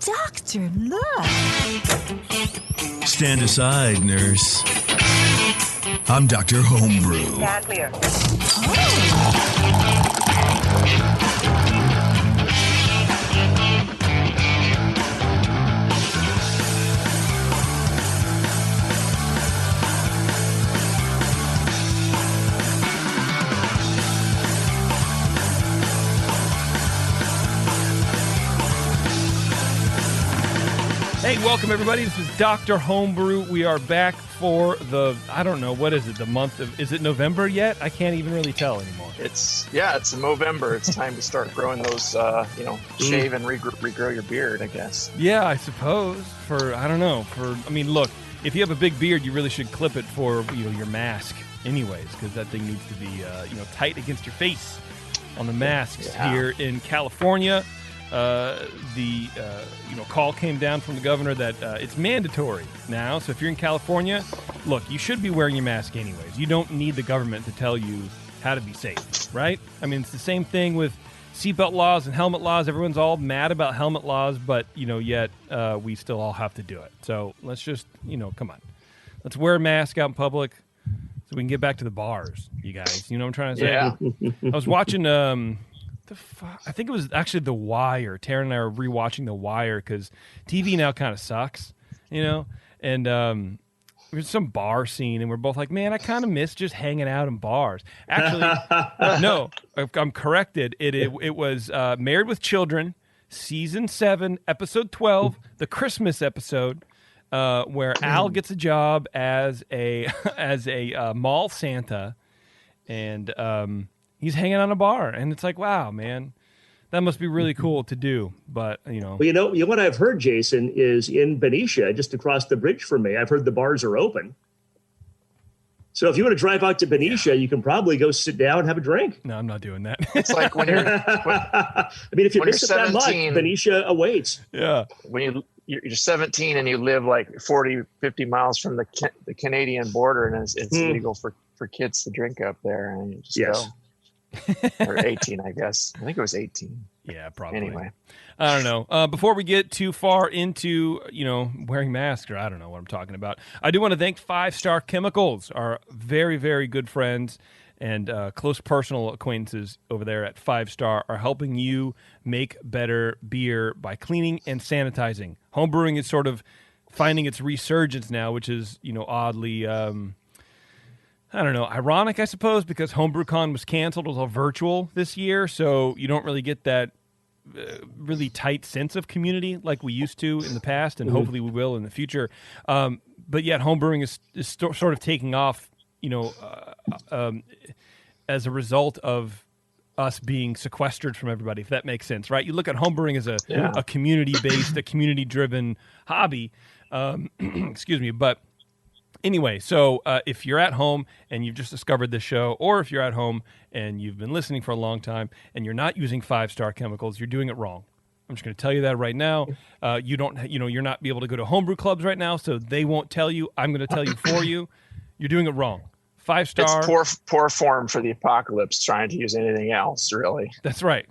Doctor, look. Stand aside, nurse. I'm Dr. Homebrew. Stand clear. Hey, welcome everybody. This is Dr. Homebrew. We are back for the, I don't know, what is it, the month of, is it November yet? I can't even really tell anymore. It's November. It's time to start growing those, shave and regrow your beard, I guess. Yeah, I suppose. Look, if you have a big beard, you really should clip it for, your mask anyways, because that thing needs to be, tight against your face on the masks here in California. The call came down from the governor that it's mandatory now. So if you're in California, look, you should be wearing your mask anyways. You don't need the government to tell you how to be safe, right? I mean, it's the same thing with seatbelt laws and helmet laws. Everyone's all mad about helmet laws, but, yet we still all have to do it. So let's just, come on. Let's wear a mask out in public so we can get back to the bars, you guys. You know what I'm trying to say? Yeah. I was watching... I think it was actually The Wire. Taryn and I were rewatching The Wire because TV now kind of sucks, and there's some bar scene, and we're both like, man, I kind of miss just hanging out in bars. Actually, no, I'm corrected. It was Married with Children, Season 7, Episode 12, the Christmas episode, where Al gets a job as a mall Santa, and he's hanging on a bar, and it's like, wow, man, that must be really cool to do. But, Well, what I've heard, Jason, is in Benicia, just across the bridge from me, I've heard the bars are open. So if you want to drive out to Benicia, you can probably go sit down and have a drink. No, I'm not doing that. It's like when you're... if you miss it that much, Benicia awaits. Yeah. When you're 17 and you live like 40, 50 miles from the Canadian border, and it's legal for kids to drink up there, and you just go. Or 18, I guess. I think it was 18. Yeah, probably. Anyway. I don't know. Before we get too far into, wearing masks, or I don't know what I'm talking about, I do want to thank 5 Star Chemicals, our very, very good friends and close personal acquaintances over there at 5 Star are helping you make better beer by cleaning and sanitizing. Homebrewing is sort of finding its resurgence now, which is, oddly... ironic, I suppose, because HomebrewCon was canceled. It was all virtual this year, so you don't really get that really tight sense of community like we used to in the past, and hopefully we will in the future. But yet, homebrewing is sort of taking off, as a result of us being sequestered from everybody, if that makes sense, right? You look at homebrewing as a community-based, a community-driven hobby. Excuse me, but... Anyway, so if you're at home and you've just discovered this show, or if you're at home and you've been listening for a long time and you're not using 5 Star Chemicals, you're doing it wrong. I'm just going to tell you that right now. You're not be able to go to homebrew clubs right now, so they won't tell you. I'm going to tell you for you. You're doing it wrong. 5 Star. It's poor form for the apocalypse trying to use anything else, really. That's right.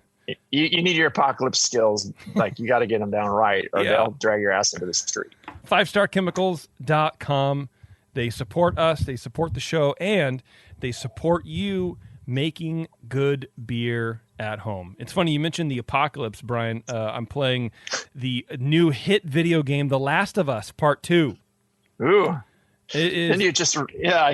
You need your apocalypse skills. Like, you got to get them down right, or they'll drag your ass into the street. 5starchemicals.com. They support us, they support the show, and they support you making good beer at home. It's funny, you mentioned the apocalypse, Brian. I'm playing the new hit video game, The Last of Us Part 2. Ooh. It is. And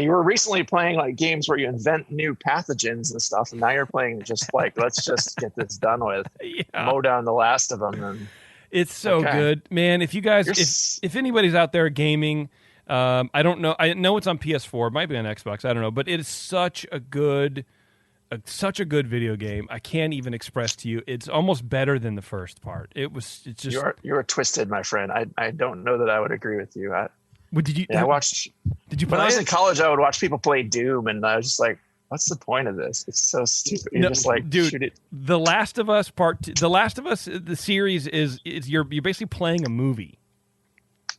you were recently playing like games where you invent new pathogens and stuff, and now you're playing just like, let's just get this done with. Mow down the last of them. And it's so good. Man, if you guys, if anybody's out there gaming... I don't know. I know it's on PS4. It might be on Xbox. I don't know. But it is such a good video game. I can't even express to you. It's almost better than the first part. It's just you're twisted, my friend. I don't know that I would agree with you. Did you when I was in college, I would watch people play Doom, and I was just like, what's the point of this? It's so stupid. You're just like, dude, shoot it. The Last of Us Part 2, The Last of Us, the series is you're basically playing a movie.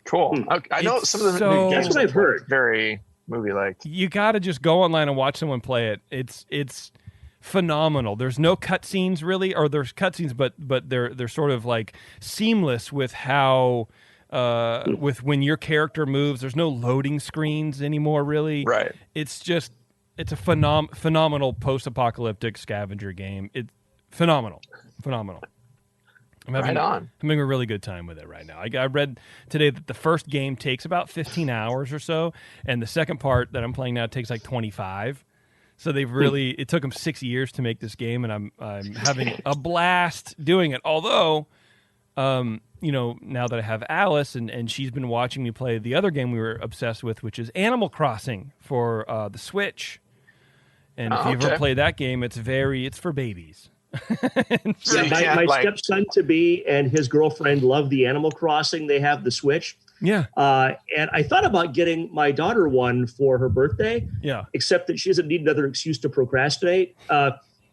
Cool. I know some of the new games. That's what I've heard. Very movie-like. You got to just go online and watch someone play it. It's phenomenal. There's no cutscenes really, or there's cutscenes, but they're sort of like seamless with how with when your character moves. There's no loading screens anymore, really. Right. It's a phenomenal post-apocalyptic scavenger game. It's phenomenal. I'm having a really good time with it right now. I read today that the first game takes about 15 hours or so, and the second part that I'm playing now takes like 25. So they've really it took them 6 years to make this game, and I'm having a blast doing it. Although, now that I have Alice and she's been watching me play the other game we were obsessed with, which is Animal Crossing for the Switch. And if you've ever played that game, it's for babies. So my stepson to be and his girlfriend love the Animal Crossing. They have the Switch. Yeah. And I thought about getting my daughter one for her birthday. Yeah. Except that she doesn't need another excuse to procrastinate.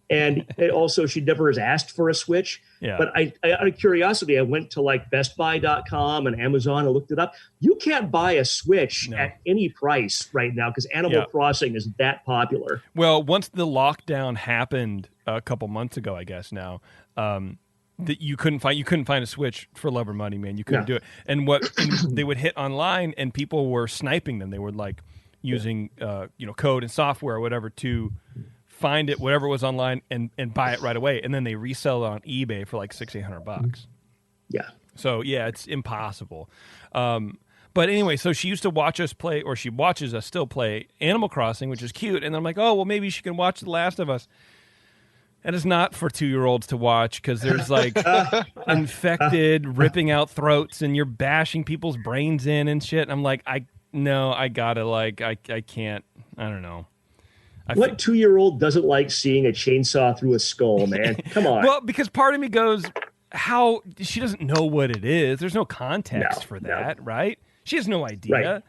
And also she never has asked for a Switch. Yeah. But I out of curiosity, I went to like bestbuy.com and Amazon and looked it up. You can't buy a Switch at any price right now because Animal Crossing is that popular. Well, once the lockdown happened a couple months ago, I guess now, that you couldn't find a Switch for love or money, man. You couldn't do it. And they would hit online and people were sniping them. They were like using code and software or whatever to find it, whatever was online, and buy it right away, and then they resell it on eBay for like $600-800. Yeah. So yeah, it's impossible. But anyway, so she used to watch us play, or she watches us still play Animal Crossing, which is cute. And I'm like, oh well, maybe she can watch The Last of Us. And it's not for 2-year-olds to watch because there's like infected, ripping out throats, and you're bashing people's brains in and shit. And I'm like, I can't. I don't know. What 2-year-old doesn't like seeing a chainsaw through a skull, man? Come on. Well, because part of me goes, how she doesn't know what it is. There's no context for that, right? She has no idea. Right.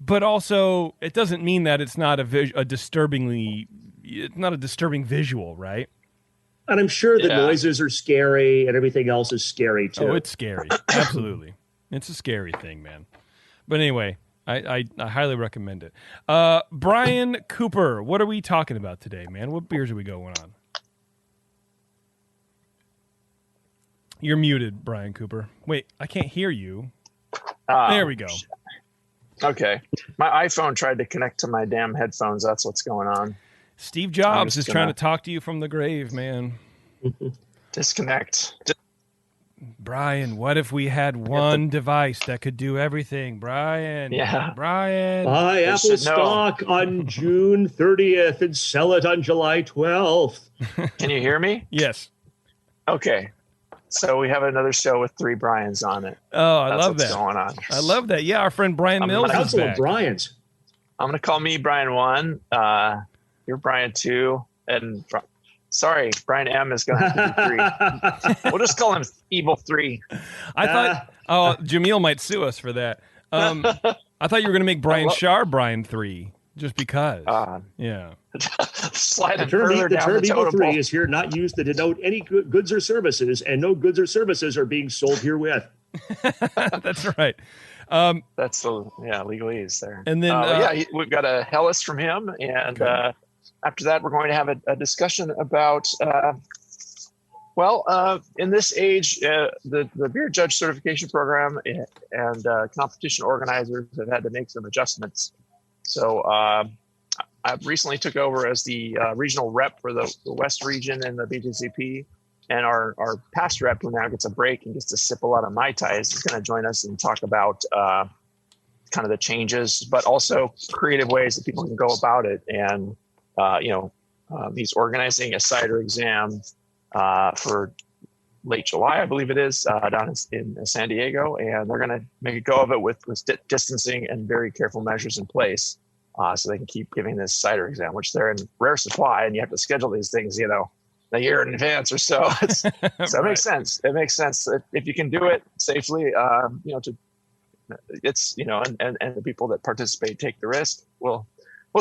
But also, it doesn't mean that it's not a disturbing visual, right? And I'm sure the noises are scary and everything else is scary too. Oh, it's scary. Absolutely. It's a scary thing, man. But anyway, I highly recommend it. Brian Cooper, what are we talking about today, man? What beers are we going on? You're muted, Brian Cooper. Wait, I can't hear you. There we go. Okay. My iPhone tried to connect to my damn headphones. That's what's going on. Steve Jobs is trying to talk to you from the grave, man. Disconnect. Brian, what if we had one device that could do everything? Brian. Yeah. Brian. Buy Apple stock on June 30th and sell it on July 12th. Can you hear me? Yes. Okay. So we have another show with 3 Brians on it. Oh, I love that. That's what's going on. I love that. Yeah, our friend Brian Mills is Council back. of Bryans. I'm going to call me Brian 1. You're Brian 2. And sorry, Brian M is going to have to be 3. We'll just call him Evil 3. I thought, Jameel might sue us for that. I thought you were going to make Brian Shar Brian 3, just because. Yeah. Sliding further down the Evil totem 3 pole. is here not used to denote any goods or services, and no goods or services are being sold herewith. That's right. That's the legalese there. And then we've got a Hellas from him, and after that we're going to have a discussion about in this age the beer judge certification program and competition organizers have had to make some adjustments. So I recently took over as the regional rep for the West region in the BJCP. And our past rep, who now gets a break and gets to sip a lot of Mai Tais, is going to join us and talk about kind of the changes, but also creative ways that people can go about it. And, he's organizing a cider exam for late July, I believe it is, down in San Diego. And they're going to make a go of it with distancing and very careful measures in place so they can keep giving this cider exam, which they're in rare supply. And you have to schedule these things, a year in advance or so. So it makes sense. It makes sense if you can do it safely. And the people that participate take the risk. We'll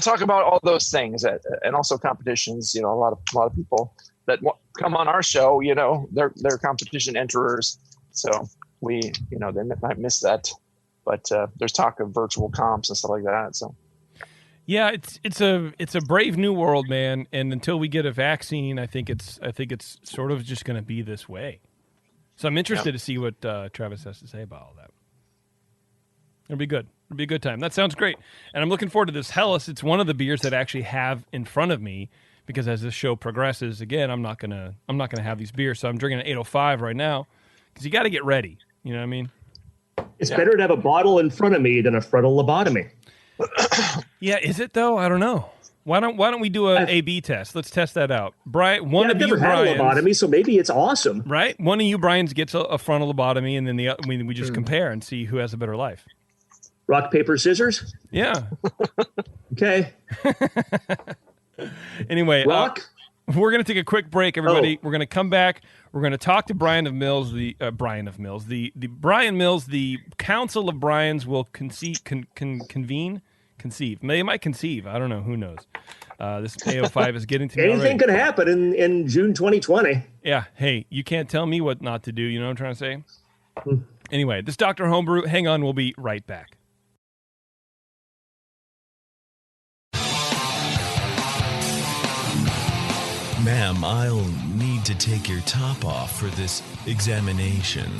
talk about all those things and also competitions. A lot of people that come on our show. They're competition enterers. So they might miss that, but there's talk of virtual comps and stuff like that. So Yeah, it's a brave new world, man. And until we get a vaccine, I think it's sort of just going to be this way. So I'm interested to see what Travis has to say about all that. It'll be good. It'll be a good time. That sounds great. And I'm looking forward to this Helles. It's one of the beers that I actually have in front of me because as this show progresses, again, I'm not gonna have these beers. So I'm drinking an 805 right now because you got to get ready. You know what I mean? It's better to have a bottle in front of me than a frontal lobotomy. Yeah, is it though? I don't know. Why don't we do a A/B test? Let's test that out. Brian, one of I've you never had a Brian's, lobotomy, so maybe it's awesome. right? One of you Brian's gets a frontal lobotomy, and then we just compare and see who has a better life. Rock, paper, scissors? Yeah. Okay. Anyway, Rock? We're going to take a quick break, everybody. We're going to come back. We're going to talk to Brian Mills. The Brian Mills, the Council of Brians will conceive. They might conceive. I don't know. Who knows? This AO5 is getting to me Anything already. could happen in June 2020. Yeah. Hey, you can't tell me what not to do. You know what I'm trying to say? Anyway, this is Dr. Homebrew. Hang on. We'll be right back. Ma'am, I'll need to take your top off for this examination.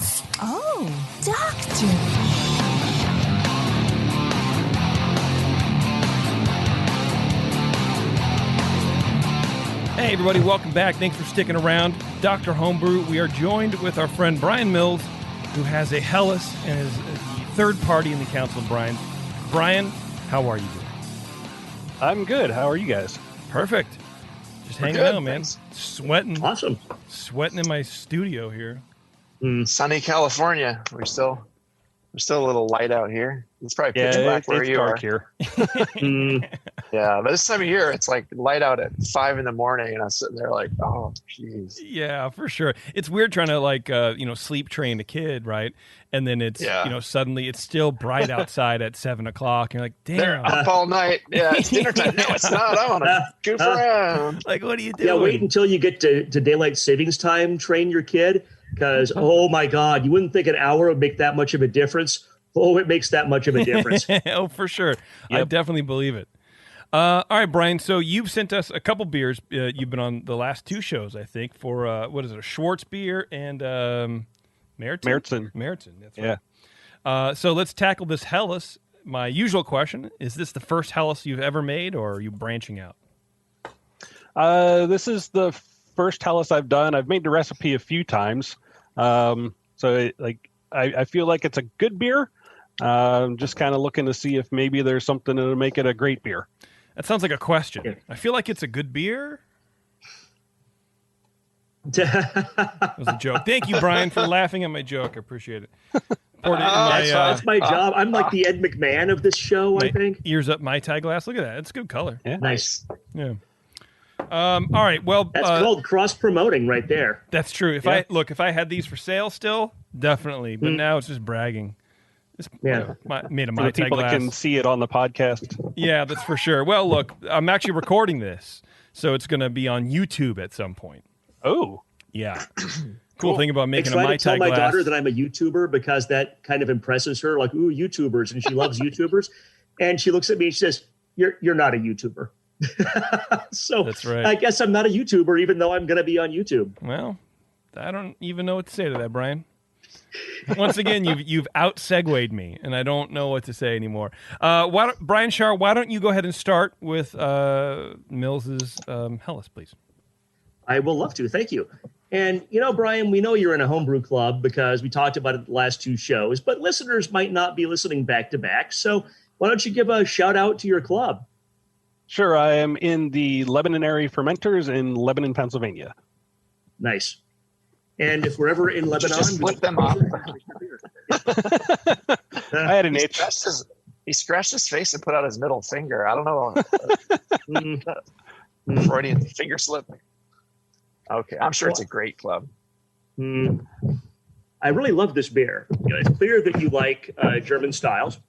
Oh, doctor. Hey, everybody. Welcome back. Thanks for sticking around. Dr. Homebrew. We are joined with our friend Brian Mills, who has a Helles and is the third party in the Council of Brian. Brian, how are you doing? I'm good. How are you guys? Perfect. Just hanging good, out, man. thanks. Sweating in my studio here. Sunny California. We're still a little light out here. It's probably pitch black where it's you dark are. here. Yeah, but this time of year, it's like light out at 5 a.m, and I'm sitting there like, oh, jeez. Yeah, for sure. It's weird trying to sleep train a kid, right? And then it's suddenly it's still bright outside at 7 o'clock. And you're like, damn. They're up all night. Yeah, it's dinner time. No, it's not. I want to goof around. Like, what are you doing? Yeah, wait until you get to daylight savings time, train your kid, because, oh my God, you wouldn't think an hour would make that much of a difference. Oh, it makes that much of a difference. Oh, for sure. Yep. I definitely believe it. All right, Brian. So you've sent us a couple beers. You've been on the last two shows, I think, for what is it, a Schwartz beer and Meriton. That's right. Yeah. So let's tackle this Helles. My usual question: is this the first Helles you've ever made, or are you branching out? This is the first Helles I've done. I've made the recipe a few times. I feel like it's a good beer. Just kind of looking to see if maybe there's something to make it a great beer. That sounds like a question. I feel like it's a good beer. That was a joke. Thank you, Brian, for laughing at my joke. I appreciate it. That's my job. I'm like the Ed McMahon of this show, I think. Ears up Mai Tai glass. Look at that. It's a good color. Yeah. Nice. Yeah. All right. Well, That's called cross-promoting right there. That's true. If I had these for sale still, definitely. But now it's just bragging. Made a For Mai the Tai people glass. that can see it on the podcast. Yeah, that's for sure. Well, look, I'm actually recording this, so it's going to be on YouTube at some point. Oh. Yeah. Cool thing about making a I try Mai to tell Tai my glass. daughter that I'm a YouTuber because that kind of impresses her. Like, ooh, YouTubers, and she loves YouTubers. And she looks at me and she says, "You're not a YouTuber." So That's right. I guess I'm not a YouTuber, even though I'm going to be on YouTube. Well, I don't even know what to say to that, Brian. Once again, you've out-segued me, and I don't know what to say anymore. Brian Shar, why don't you go ahead and start with Mills's Helles, please? I will love to. Thank you. And, Brian, we know you're in a homebrew club because we talked about it the last two shows, but listeners might not be listening back to back. So why don't you give a shout out to your club? Sure. I am in the Lebanonary Fermenters in Lebanon, Pennsylvania. Nice. And if we're ever in Lebanon, Just split them up. I had an itch. He scratched his face and put out his middle finger. I don't know. Freudian finger slip. Okay, I'm sure it's a great club. I really love this beer. It's clear that you like German styles,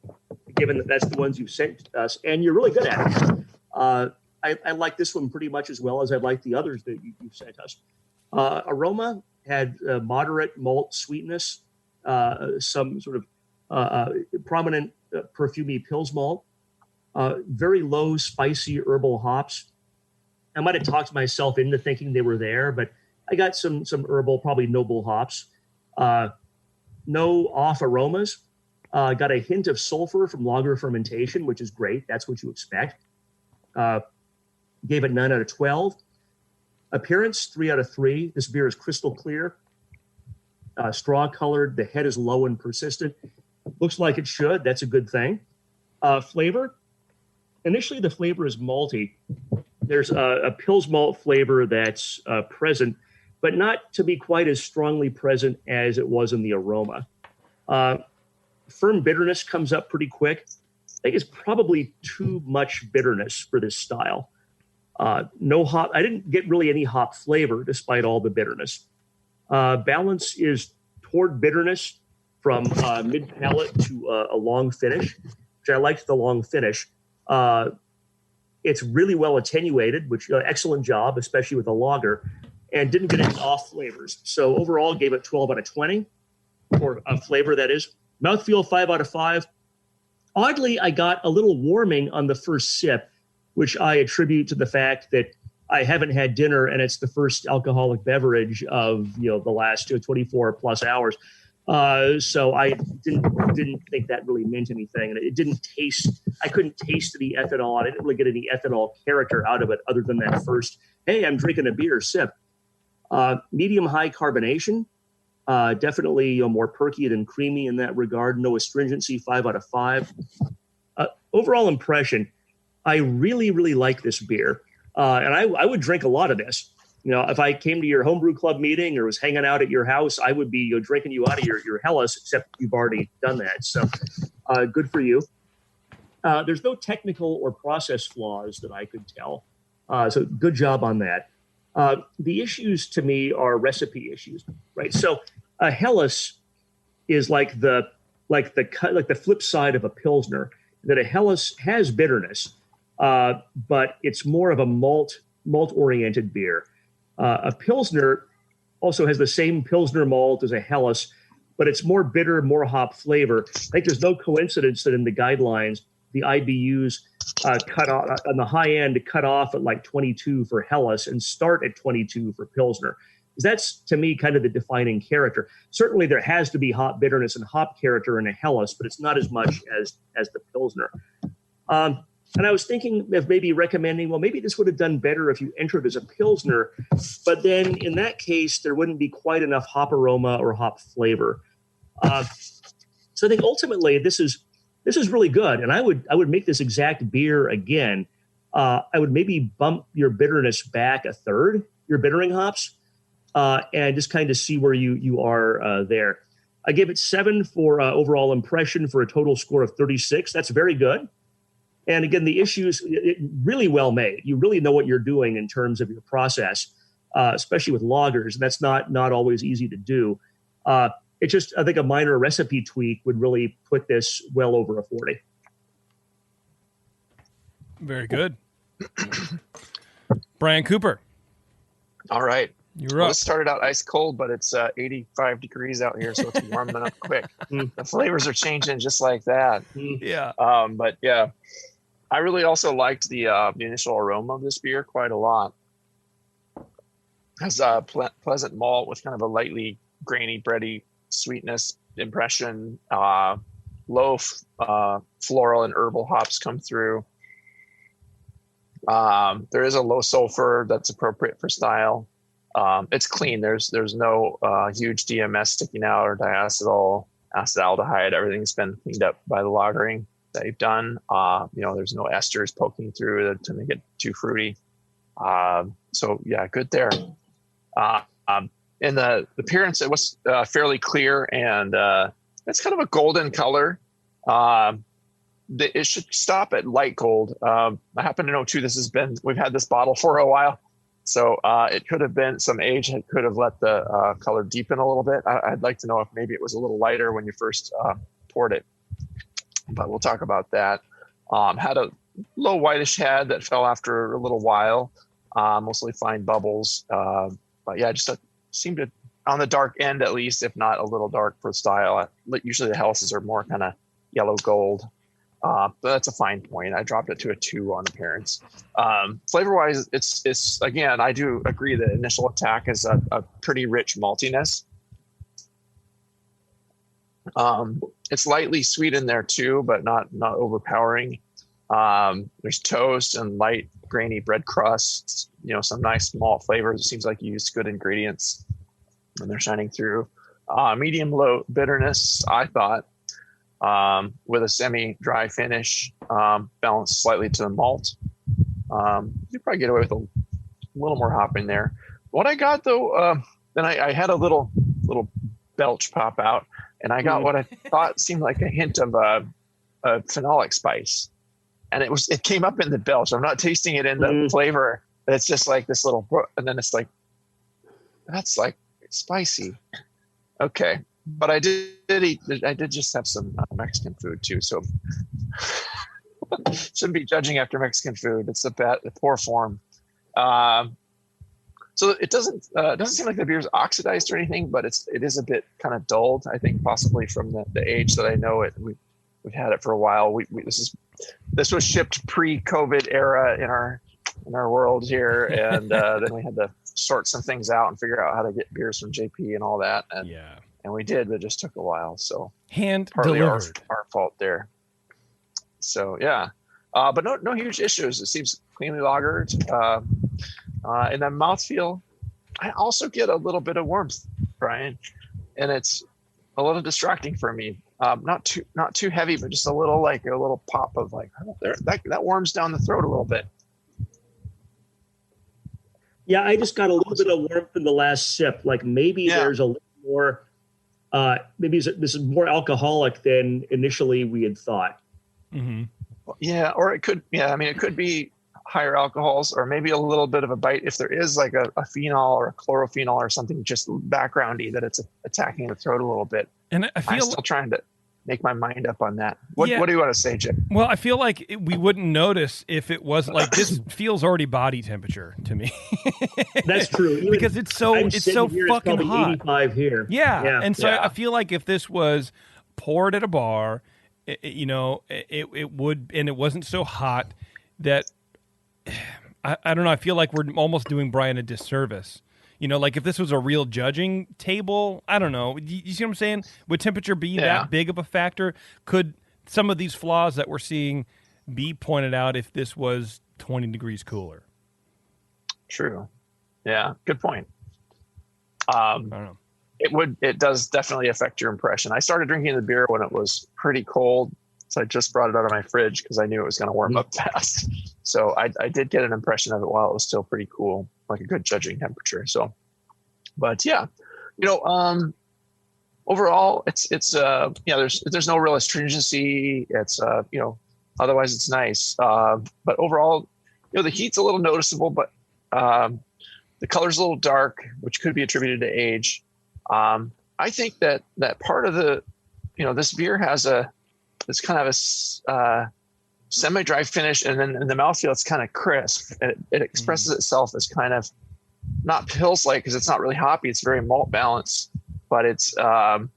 given that that's the ones you've sent us, and you're really good at it. I like this one pretty much as well as I like the others that you've sent us. Aroma had moderate malt sweetness, some sort of prominent perfumey Pils malt, Very low, spicy herbal hops. I might have talked myself into thinking they were there, but I got some herbal, probably noble hops. No off aromas. Got a hint of sulfur from lager fermentation, which is great. That's what you expect. Gave it 9 out of 12. Appearance, 3 out of 3. This beer is crystal clear, straw colored. The head is low and persistent. Looks like it should. That's a good thing. Flavor. Initially, the flavor is malty. There's a Pils malt flavor that's present, but not to be quite as strongly present as it was in the aroma. Firm bitterness comes up pretty quick. I think it's probably too much bitterness for this style. No hop. I didn't get really any hop flavor despite all the bitterness. Balance is toward bitterness from mid palate to a long finish, which I liked the long finish. It's really well attenuated, which excellent job, especially with a lager, and didn't get any off flavors. So overall, gave it 12 out of 20 for a flavor, that is. Mouthfeel, 5 out of 5. Oddly, I got a little warming on the first sip, which I attribute to the fact that I haven't had dinner and it's the first alcoholic beverage of the last 24 plus hours. So I didn't think that really meant anything, and it didn't taste. I couldn't taste the ethanol. I didn't really get any ethanol character out of it, other than that first, "Hey, I'm drinking a beer" sip. Medium high carbonation. Definitely more perky than creamy in that regard. No astringency, 5 out of 5. Overall impression, I really, really like this beer. And I would drink a lot of this. If I came to your homebrew club meeting or was hanging out at your house, I would be drinking you out of your Hellas, except you've already done that. So good for you. There's no technical or process flaws that I could tell. So good job on that. The issues to me are recipe issues, right? So a Hellas is like the flip side of a Pilsner, that a Hellas has bitterness, but it's more of a malt-oriented beer. A Pilsner also has the same Pilsner malt as a Hellas, but it's more bitter, more hop flavor. I think there's no coincidence that in the guidelines, the IBUs cut off on the high end, cut off at like 22 for Hellas and start at 22 for Pilsner. That's, to me, kind of the defining character. Certainly there has to be hop bitterness and hop character in a Hellas, but it's not as much as the Pilsner. And I was thinking of maybe recommending, well, maybe this would have done better if you entered as a Pilsner, but then in that case, there wouldn't be quite enough hop aroma or hop flavor. So I think ultimately this is really good, and I would make this exact beer again. I would maybe bump your bitterness back a third, your bittering hops, and just kind of see where you are there. I gave it 7 for overall impression for a total score of 36. That's very good. And again, the issues, really well made. You really know what you're doing in terms of your process, especially with lagers. And that's not always easy to do. It's just, I think a minor recipe tweak would really put this well over a 40. Very good. Brian Cooper. All right. You're up. This started out ice cold, but it's 85 degrees out here, so it's warming up quick. The flavors are changing just like that. Yeah. But yeah, I really also liked the initial aroma of this beer quite a lot. It has a pleasant malt with kind of a lightly grainy, bready sweetness impression. Low floral and herbal hops come through. There is a low sulfur that's appropriate for style. It's clean. There's no huge DMS sticking out or diacetyl, acetaldehyde. Everything's been cleaned up by the lagering that you've done. There's no esters poking through to make it too fruity. So yeah, good there. In the appearance, it was fairly clear, and it's kind of a golden color. It should stop at light gold. I happen to know too, we've had this bottle for a while. So it could have been some age that could have let the color deepen a little bit. I'd like to know if maybe it was a little lighter when you first poured it, but we'll talk about that. Had a low whitish head that fell after a little while, mostly fine bubbles. But yeah, just seemed to, on the dark end at least, if not a little dark for style. Usually the Hellas's are more kind of yellow gold. But that's a fine point. I dropped it to a 2 on appearance. Flavor wise, it's again, I do agree that initial attack is a pretty rich maltiness. It's lightly sweet in there too, but not overpowering. There's toast and light grainy bread crusts, some nice malt flavors. It seems like you used good ingredients and they're shining through. Medium low bitterness, I thought, with a semi-dry finish, balanced slightly to the malt. You probably get away with a little more hop in there. What I got though, then I had a little belch pop out, and I got what I thought seemed like a hint of a phenolic spice, and it came up in the belch. I'm not tasting it in the flavor. It's just like this little, and then it's like, that's like spicy. Okay. But I did just have some Mexican food too. So shouldn't be judging after Mexican food. It's the poor form. So it doesn't seem like the beer's oxidized or anything, but it is a bit kind of dulled. I think possibly from the age that I know it. We've had it for a while. This was shipped pre-COVID era in our world here, and then we had to sort some things out and figure out how to get beers from JP and all that. And we did, but it just took a while. So hand partly delivered. our fault there. So yeah, but no huge issues. It seems cleanly lagered. And then mouthfeel, I also get a little bit of warmth, Brian, and it's a little distracting for me. Not too heavy, but just a little pop of that warms down the throat a little bit. Yeah, I just got a little bit of warmth in the last sip. Like maybe there's a little more. Maybe this is more alcoholic than initially we had thought. Mm-hmm. Yeah, or it could. Yeah, I mean, it could be higher alcohols, or maybe a little bit of a bite if there is like a phenol or a chlorophenol or something just backgroundy that it's attacking the throat a little bit. And I'm still trying to make my mind up on that. What do you want to say, Jim? Well, I feel like we wouldn't notice if it was like this. Feels already body temperature to me. That's true. Because it's so fucking hot. 85 here. Yeah. And so I feel like if this was poured at a bar, it would, and it wasn't so hot that I don't know. I feel like we're almost doing Brian a disservice. Like if this was a real judging table, I don't know. You see what I'm saying? Would temperature be that big of a factor? Could some of these flaws that we're seeing be pointed out if this was 20 degrees cooler? True. Yeah, good point. I don't know. It does definitely affect your impression. I started drinking the beer when it was pretty cold, so I just brought it out of my fridge because I knew it was going to warm up fast. So I did get an impression of it while it was still pretty cool, like a good judging temperature. So, but yeah, overall it's there's no real astringency. It's otherwise it's nice. But overall, the heat's a little noticeable, but the color's a little dark, which could be attributed to age. I think that part of the, this beer has it's kind of a semi-dry finish, and then in the mouthfeel it's kind of crisp. It expresses itself as kind of not Pils-like because it's not really hoppy. It's very malt balanced, but it's got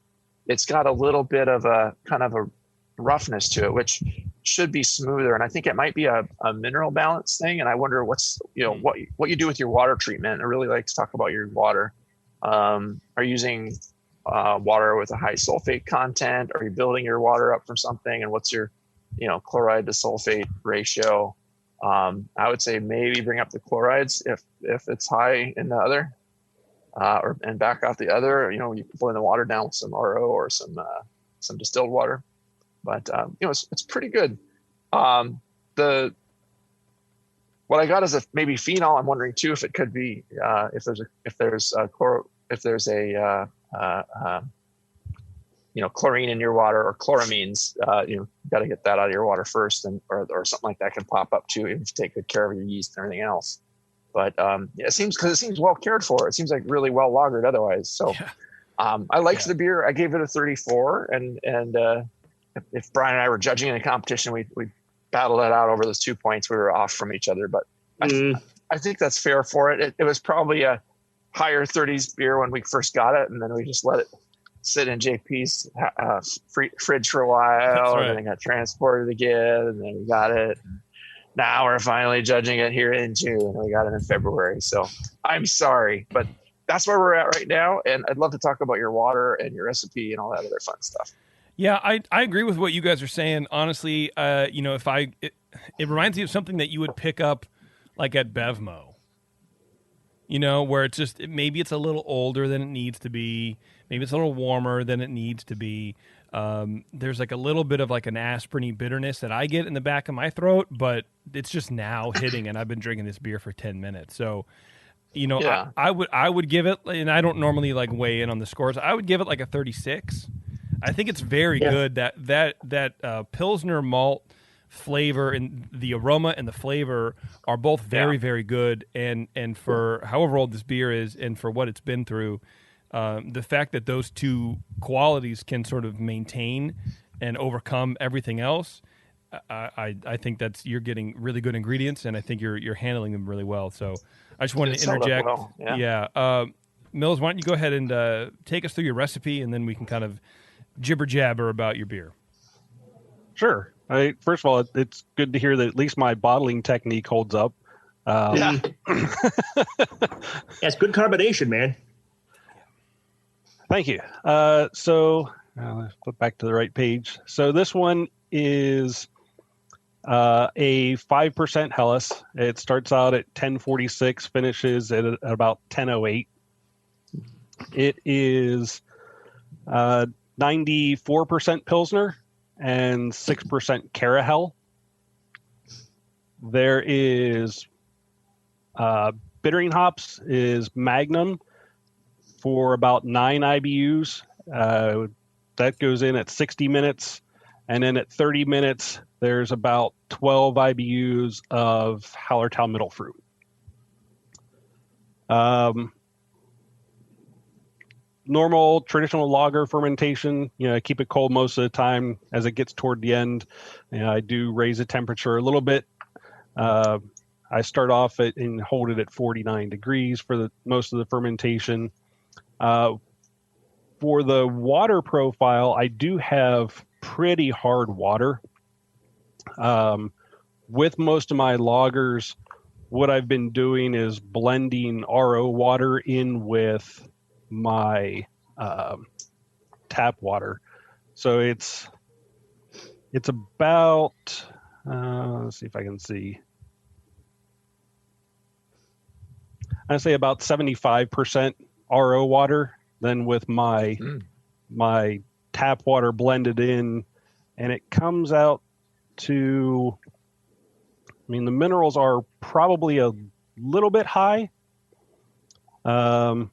a little bit of a kind of a roughness to it, which should be smoother. And I think it might be a mineral balance thing. And I wonder what's what you do with your water treatment. I really like to talk about your water. Are you using water with a high sulfate content? Are you building your water up from something? And what's your chloride to sulfate ratio? I would say maybe bring up the chlorides if it's high in the other, and back out the other. You can blend the water down with some RO or some distilled water. But it's pretty good. What I got is maybe phenol. I'm wondering too if it could be if there's chlorine in your water or chloramines. You got to get that out of your water first, or something like that can pop up too if you take good care of your yeast and everything else. But it seems well cared for. It seems like really well lagered otherwise. So I liked the beer. I gave it a 34, and if Brian and I were judging in a competition, we battled it out over those 2 points. We were off from each other, but I think that's fair for it. It was probably a higher 30s beer when we first got it, and then we just let it sit in JP's fridge for a while, right. and then it got transported again, and then we got it. Now we're finally judging it here in June, and we got it in February. So I'm sorry, but that's where we're at right now, and I'd love to talk about your water and your recipe and all that other fun stuff. Yeah, I agree with what you guys are saying. Honestly, it reminds me of something that you would pick up like at Bevmo. Where it's just maybe it's a little older than it needs to be. Maybe it's a little warmer than it needs to be. There's like a little bit of like an aspirin-y bitterness that I get in the back of my throat, but it's just now hitting, and I've been drinking this beer for 10 minutes. So, I would give it, and I don't normally like weigh in on the scores. I would give it like a 36. I think it's very good. That Pilsner malt flavor and the aroma and the flavor are both very, very good. And for however old this beer is and for what it's been through, the fact that those two qualities can sort of maintain and overcome everything else, I think you're getting really good ingredients, and I think you're handling them really well. So I just wanted to interject. Well. Mills, why don't you go ahead and take us through your recipe, and then we can kind of jibber jabber about your beer. Sure. First of all, it's good to hear that at least my bottling technique holds up. It's good carbonation, man. Thank you. Let's flip back to the right page. So this one is a 5% Helles. It starts out at 1046, finishes at about 1008. It is 94% Pilsner and 6% Carahel. There is bittering hops is Magnum for about 9 IBUs. That goes in at 60 minutes. And then at 30 minutes, there's about 12 IBUs of Hallertau Middle Fruit. Normal traditional lager fermentation, keep it cold most of the time. As it gets toward the end, I do raise the temperature a little bit. I start off and hold it at 49 degrees for most of the fermentation. For the water profile, I do have pretty hard water. With most of my lagers, what I've been doing is blending RO water in with my tap water. So it's about let's see if I can see. I say about 75% RO water, then with my tap water blended in, and it comes out to, the minerals are probably a little bit high. Wow,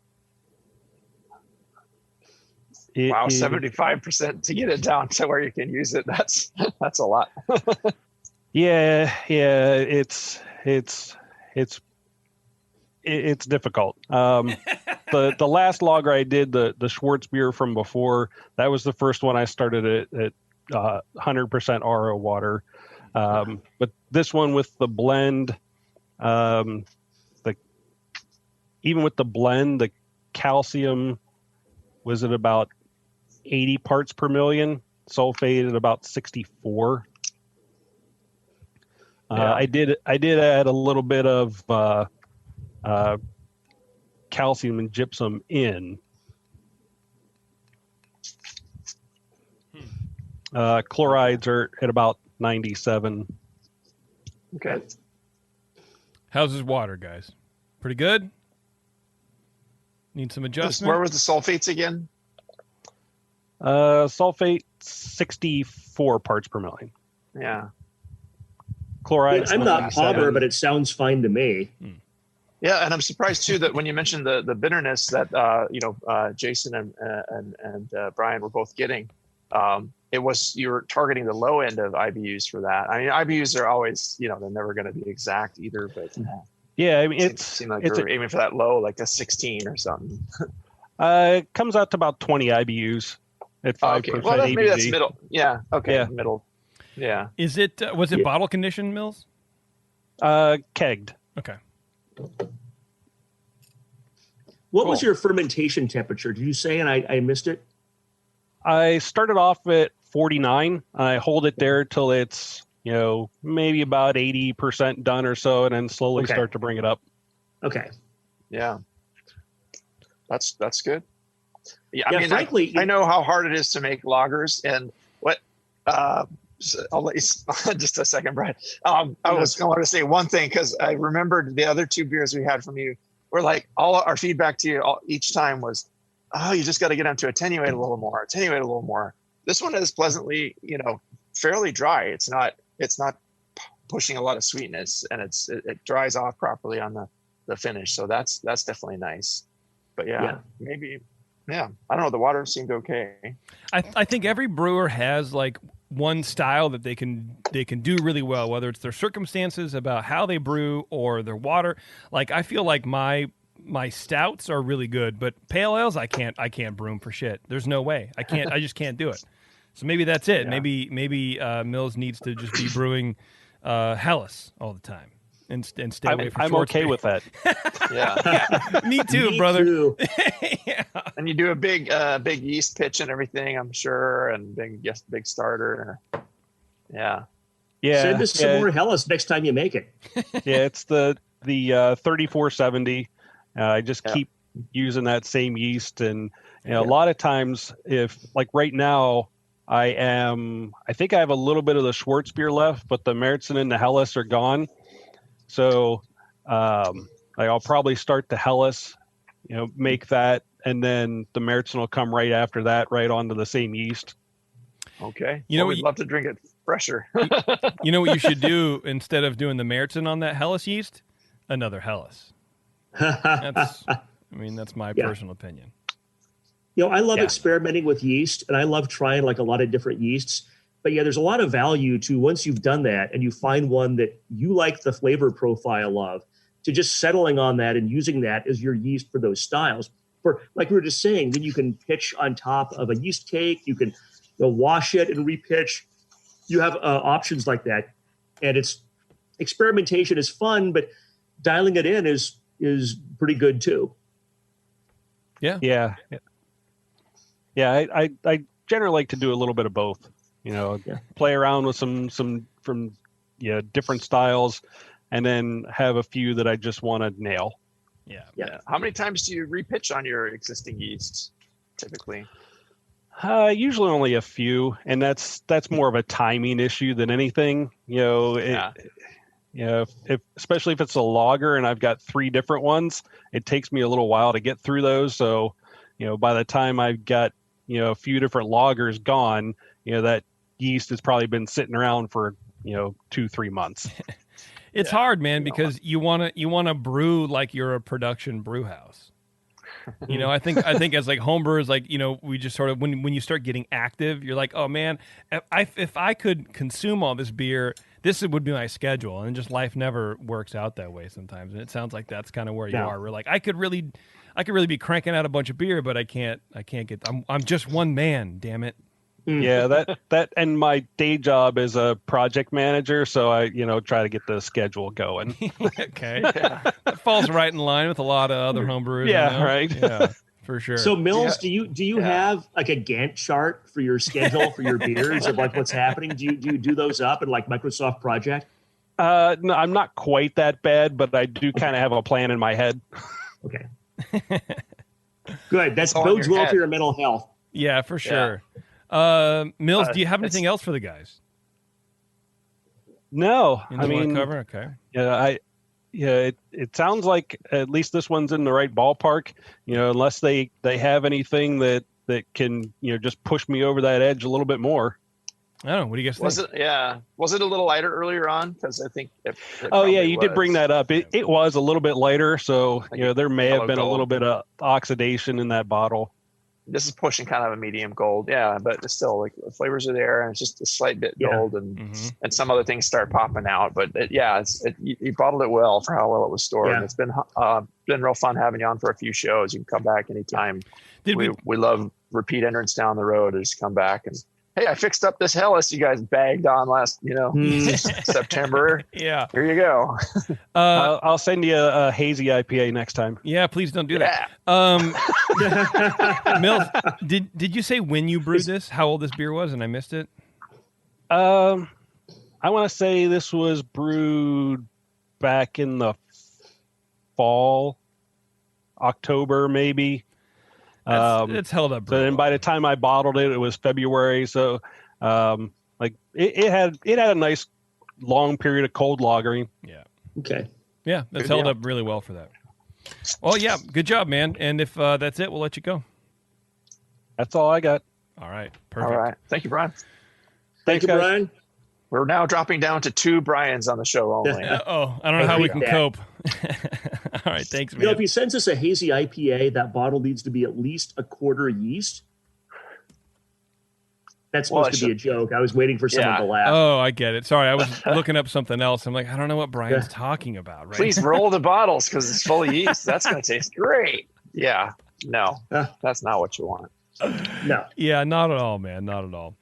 75% to get it down to where you can use it. That's a lot. Yeah, it's difficult. The last lager I did, the Schwartz beer from before, that was the first one I started at 100% RO water. But this one with the blend, even with the blend, the calcium was at about 80 parts per million, sulfate at about 64. I did add a little bit of calcium and gypsum in. Chlorides are at about 97. Okay. How's his water, guys? Pretty good? Need some adjustment? Where was the sulfates again? Sulfate 64 parts per million. Yeah. Chlorides. I'm not Palmer, but it sounds fine to me. Yeah, and I'm surprised too that when you mentioned the bitterness that Jason and Brian were both getting, it was you were targeting the low end of IBUs for that. I mean, IBUs are always they're never going to be exact either, but yeah, I mean it seemed like we're aiming for that low, like a 16 or something. It comes out to about 20 IBUs at 5%. Okay. Well, maybe that's middle. Yeah. Okay. Yeah. Middle. Yeah. Is it was it bottle conditioned, Mills? Kegged. Okay. What was your fermentation temperature? Did you say, and I missed it? I started off at 49. I hold it there till it's, maybe about 80% done or so, and then slowly start to bring it up. Okay. Yeah. That's good. Yeah, Yeah, I mean, frankly, I know how hard it is to make lagers, and what. I'll let you just a second, Brian. I was going to say one thing because I remembered the other two beers we had from you were like all our feedback to you each time was, oh, you just got to get them to attenuate a little more. This one is pleasantly, fairly dry. It's not pushing a lot of sweetness, and it dries off properly on the finish. So that's definitely nice. But maybe. Yeah, I don't know. The water seemed okay. I think every brewer has like one style that they can do really well, whether it's their circumstances about how they brew or their water. Like I feel like my stouts are really good, but pale ales I can't brew them for shit. There's no way. I just can't do it. So maybe that's it. Yeah. Maybe Mills needs to just be brewing Helles all the time. And stay away from I'm Schwartz okay beer. with that. Yeah. Me too, Me brother. too. Yeah. And you do a big yeast pitch and everything, I'm sure, and big starter. Yeah. Yeah. Send us some more Helles next time you make it. Yeah, it's the 3470. I just keep using that same yeast, and a lot of times, if like right now, I think I have a little bit of the Schwartz beer left, but the Märzen and the Helles are gone. So I'll probably start the Helles, make that, and then the Märzen will come right after that, right onto the same yeast. Okay. We'd love to drink it fresher. You know what you should do instead of doing the Märzen on that Helles yeast? Another Helles. That's my personal opinion. I love experimenting with yeast, and I love trying like a lot of different yeasts. But there's a lot of value to once you've done that and you find one that you like the flavor profile of, to just settling on that and using that as your yeast for those styles. For like we were just saying, then you can pitch on top of a yeast cake. You can wash it and repitch. You have options like that, and experimentation is fun, but dialing it in is pretty good too. Yeah. I generally like to do a little bit of both. Play around with some from different styles, and then have a few that I just want to nail. Yeah. How many times do you repitch on your existing yeasts typically? Usually only a few, and that's more of a timing issue than anything. Especially if it's a lager and I've got 3 different ones, it takes me a little while to get through those. So, by the time I've got a few different lagers gone, that yeast has probably been sitting around for 2-3 months. It's hard, man, because you want to brew like you're a production brew house. I think as like homebrewers, like we just sort of when you start getting active, you're like, oh man, if I could consume all this beer, this would be my schedule, and just life never works out that way sometimes. And it sounds like that's kind of where you are. We're like, I could really be cranking out a bunch of beer, but I can't get. I'm just one man, damn it. Yeah, that and my day job is a project manager, so I try to get the schedule going. Okay, that falls right in line with a lot of other homebrewers. Yeah, right. Yeah, for sure. So Mills, do you have like a Gantt chart for your schedule for your beers of like what's happening? Do you do those up in like Microsoft Project? No, I'm not quite that bad, but I do kind of have a plan in my head. Okay. Good. That bodes well for your mental health. Yeah, for sure. Mills, do you have anything else for the guys? No, I mean, cover? Okay. It sounds like at least this one's in the right ballpark. Unless they have anything that can just push me over that edge a little bit more. I don't know. What do you guys think? Was it a little lighter earlier on? Because I think. You did bring that up. It was a little bit lighter, so there may have been a little bit of oxidation in that bottle. This is pushing kind of a medium gold, but it's still like the flavors are there, and it's just a slight bit gold, and some other things start popping out. But you bottled it well for how well it was stored. Yeah. It's been real fun having you on for a few shows. You can come back anytime. We love repeat entrants down the road. Just come back and hey, I fixed up this Hellas you guys bagged on last, September. Yeah. Here you go. I'll send you a hazy IPA next time. Yeah, please don't do that. Mills, did you say when you brewed this, how old this beer was, and I missed it? I want to say this was brewed back in the fall, October maybe. It's held up. So, and by the time I bottled it, it was February. So, it had a nice long period of cold lagering. Yeah. Okay. Yeah, that's held up really well for that. Well, yeah, good job, man. And if that's it, we'll let you go. That's all I got. All right. Perfect. All right. Thank you, Brian. Thank you, guys. Brian. We're now dropping down to 2 Brians on the show only. I don't know how we can cope. All right, thanks, man. If he sends us a hazy IPA, that bottle needs to be at least a quarter yeast. That's supposed to be a joke. I was waiting for someone to laugh. Oh, I get it. Sorry, I was looking up something else. I'm like, I don't know what Brian's talking about. Right? Please roll the bottles because it's full of yeast. That's going to taste great. Yeah. No, that's not what you want. No. Yeah, not at all, man. Not at all.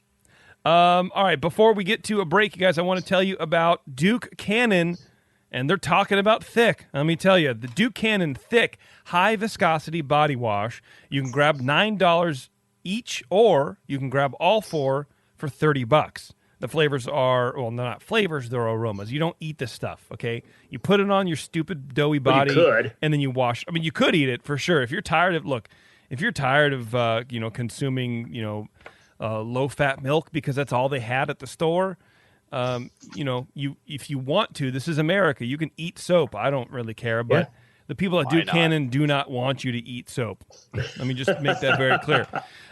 All right, before we get to a break, you guys, I want to tell you about Duke Cannon, and they're talking about thick. Let me tell you, the Duke Cannon Thick High Viscosity Body Wash, you can grab $9 each, or you can grab all 4 for $30. The flavors are, well, not flavors, they're aromas. You don't eat this stuff, okay? You put it on your stupid doughy body, and then you wash. I mean, you could eat it for sure. If you're tired of, consuming, low-fat milk because that's all they had at the store. If you want to, this is America. You can eat soap. I don't really care, but the people at Duke Cannon do not want you to eat soap. Let me just make that very clear.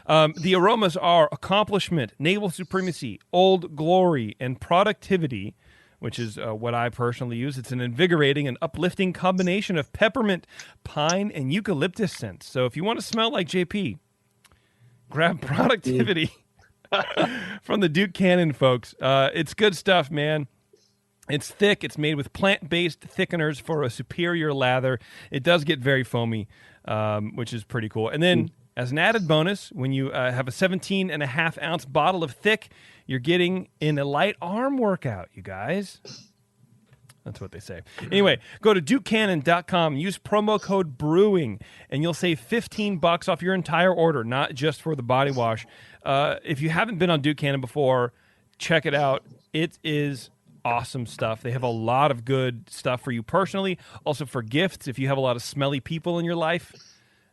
The aromas are accomplishment, naval supremacy, old glory, and productivity, which is what I personally use. It's an invigorating and uplifting combination of peppermint, pine, and eucalyptus scents. So if you want to smell like JP, grab productivity from the Duke Cannon folks. It's good stuff, man. It's thick. It's made with plant-based thickeners for a superior lather. It does get very foamy, which is pretty cool. And then as an added bonus, when you have a 17.5-ounce bottle of thick, you're getting in a light arm workout, you guys. That's what they say. Anyway, go to DukeCannon.com, use promo code BREWING, and you'll save $15 off your entire order, not just for the body wash. If you haven't been on Duke Cannon before, check it out. It is awesome stuff. They have a lot of good stuff for you personally, also for gifts. If you have a lot of smelly people in your life,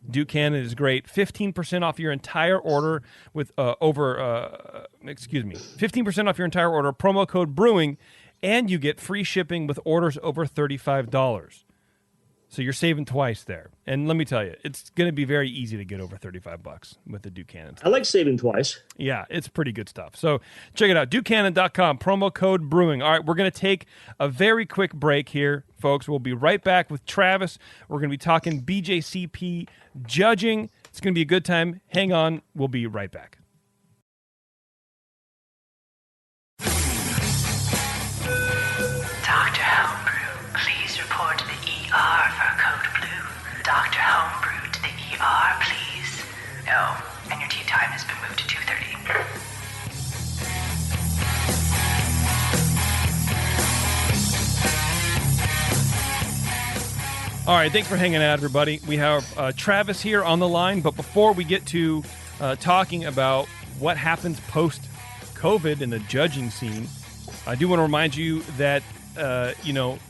Duke Cannon is great. 15% off your entire order with 15% off your entire order, promo code BREWING, and you get free shipping with orders over $35. So you're saving twice there. And let me tell you, it's going to be very easy to get over $35 with the Duke Cannon stuff. I like saving twice. Yeah, it's pretty good stuff. So check it out, DukeCannon.com, promo code BREWING. All right, we're going to take a very quick break here, folks. We'll be right back with Travis. We're going to be talking BJCP judging. It's going to be a good time. Hang on. We'll be right back. Dr. Homebrew, please report to the ER for code blue. Dr. Homebrew to the ER, please. Oh, and your tea time has been moved to 2:30. All right, thanks for hanging out, everybody. We have Travis here on the line, but before we get to talking about what happens post-COVID in the judging scene, I do want to remind you that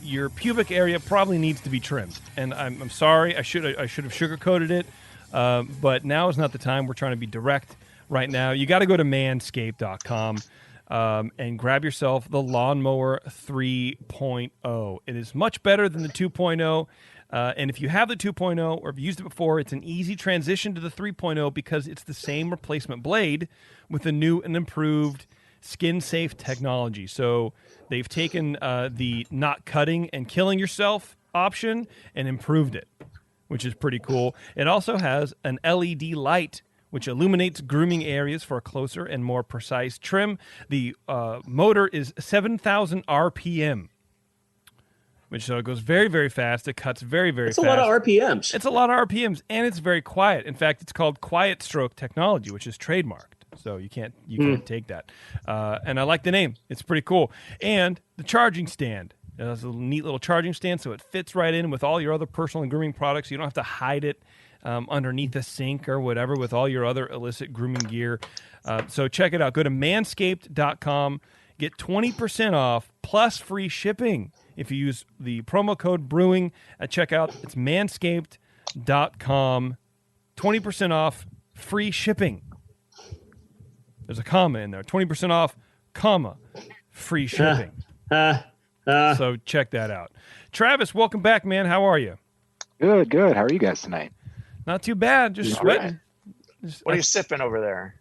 your pubic area probably needs to be trimmed. And I'm sorry, I should have sugarcoated it, but now is not the time. We're trying to be direct right now. You got to go to manscaped.com and grab yourself the Lawnmower 3.0. It is much better than the 2.0. And if you have the 2.0 or have used it before, it's an easy transition to the 3.0 because it's the same replacement blade with a new and improved skin-safe technology. So they've taken the not cutting and killing yourself option and improved it, which is pretty cool. It also has an LED light which illuminates grooming areas for a closer and more precise trim. The motor is 7,000 RPM. Which it goes very, very fast. It cuts very, very fast. It's a lot of RPMs. It's a lot of RPMs, and it's very quiet. In fact, it's called Quiet Stroke technology, which is trademarked. So you can't take that. And I like the name. It's pretty cool. And the charging stand. It has a neat little charging stand, so it fits right in with all your other personal and grooming products. You don't have to hide it underneath a sink or whatever with all your other illicit grooming gear. So check it out. Go to manscaped.com. Get 20% off plus free shipping if you use the promo code BREWING at checkout. It's manscaped.com. 20% off, free shipping. There's a comma in there. 20% off, comma, free shipping. So check that out. Travis, welcome back, man. How are you? Good. How are you guys tonight? Not too bad. Just sweating. What are you sipping over there?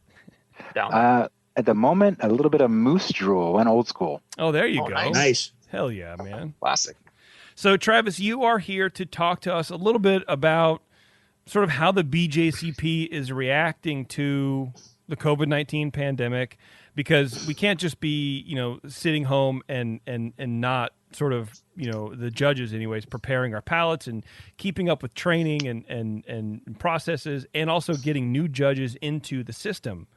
Down. At the moment, a little bit of moose drool. Went old school. Oh, there you go. Nice. Hell yeah, man. Classic. So, Travis, you are here to talk to us a little bit about sort of how the BJCP is reacting to the COVID-19 pandemic, because we can't just be, sitting home and not sort of, the judges anyways, preparing our palates and keeping up with training and processes, and also getting new judges into the system.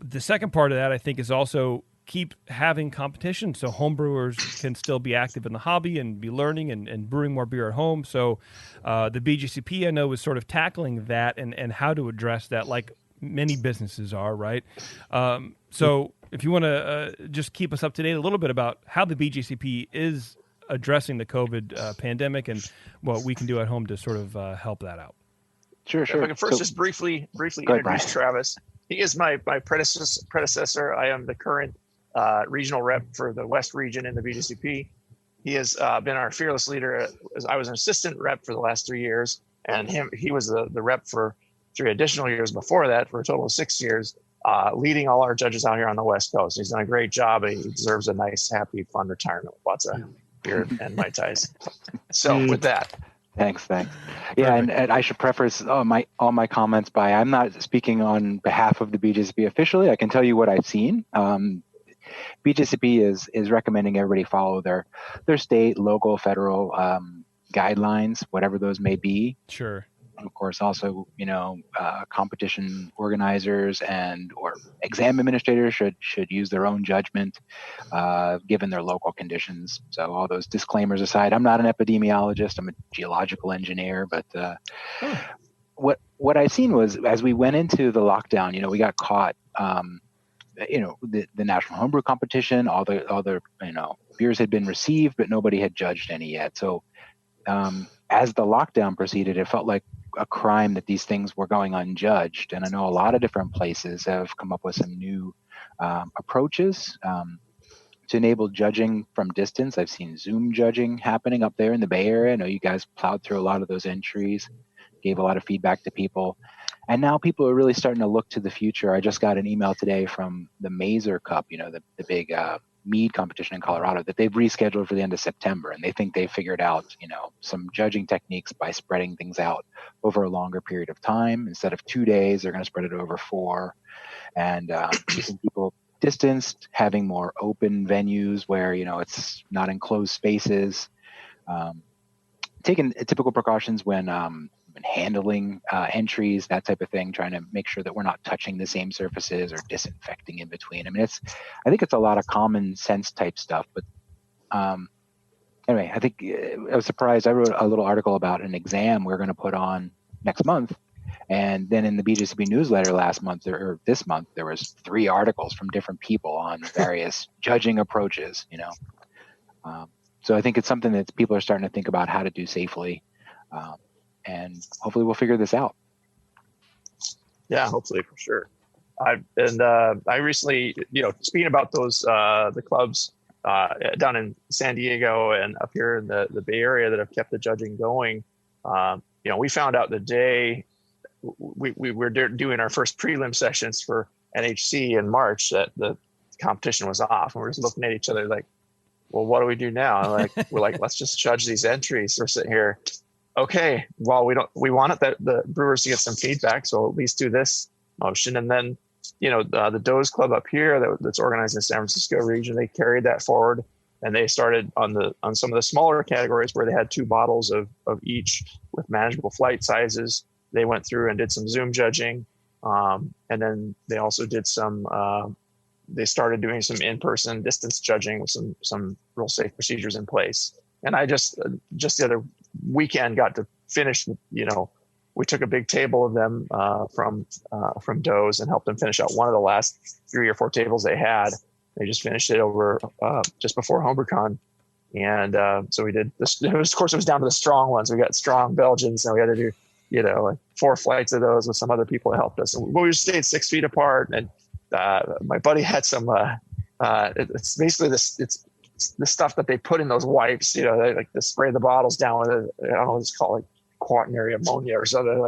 The second part of that, I think, is also keep having competition so homebrewers can still be active in the hobby and be learning and brewing more beer at home. So the BJCP, I know, is sort of tackling that and how to address that, like many businesses are, right? So if you want to just keep us up to date a little bit about how the BJCP is addressing the COVID pandemic and what we can do at home to sort of help that out. Sure. If I can first just briefly introduce Travis. He is my predecessor. I am the current regional rep for the West region in the BJCP. He has been our fearless leader. I was an assistant rep for the last 3 years, and he was the rep for 3 additional years before that, for a total of 6 years, leading all our judges out here on the West Coast. He's done a great job, and he deserves a nice, happy, fun retirement with lots of beer and Mai Tais. So with that. Thanks. Yeah, and I should preface all my comments by I'm not speaking on behalf of the BJCP officially. I can tell you what I've seen. BJCP is recommending everybody follow their state, local, federal guidelines, whatever those may be. Sure. And of course, also, competition organizers or exam administrators should use their own judgment, given their local conditions. So all those disclaimers aside, I'm not an epidemiologist. I'm a geological engineer. But what I've seen was, as we went into the lockdown, we got caught. The National Homebrew competition, all the beers had been received, but nobody had judged any yet. So as the lockdown proceeded, it felt like a crime that these things were going unjudged. And I know a lot of different places have come up with some new approaches to enable judging from distance. I've seen Zoom judging happening up there in the Bay Area. I know you guys plowed through a lot of those entries, gave a lot of feedback to people. And now people are really starting to look to the future. I just got an email today from the Mazer Cup, the big mead competition in Colorado, that they've rescheduled for the end of September, and they think they figured out some judging techniques by spreading things out over a longer period of time. Instead of 2 days, they're going to spread it over 4, and keeping people distanced, having more open venues where it's not enclosed spaces, taking typical precautions when handling entries, that type of thing, trying to make sure that we're not touching the same surfaces or disinfecting in between. I mean, I think it's a lot of common sense type stuff, but anyway, I think I was surprised. I wrote a little article about an exam we're going to put on next month. And then in the BJCP newsletter last month or this month, there was 3 articles from different people on various judging approaches, So I think it's something that people are starting to think about how to do safely. And hopefully we'll figure this out. Yeah, hopefully, for sure. I recently, speaking about those, the clubs down in San Diego and up here in the Bay Area that have kept the judging going, we found out the day we were doing our first prelim sessions for NHC in March that the competition was off, and we're just looking at each other like, well, what do we do now? We're like, let's just judge these entries. We're sitting here. Okay, well, we wanted the brewers to get some feedback, so at least do this motion. And then, the Doze Club up here that's organized in the San Francisco region, they carried that forward, and they started on some of the smaller categories where they had 2 bottles of each with manageable flight sizes. They went through and did some Zoom judging. And then they also did they started doing some in-person distance judging with some real safe procedures in place. And I just the other weekend got to finish, we took a big table of them from Doe's and helped them finish out one of the last 3 or 4 tables they had. They just finished it over just before HomebrewCon. And so we did this. Of course, it was down to the strong ones. We got strong Belgians, and we had to do, like 4 flights of those with some other people that helped us. And we just stayed 6 feet apart. And my buddy had some. It's basically this. It's the stuff that they put in those wipes. They like to spray the bottles down with it. I don't know what it's called, like quaternary ammonia or something.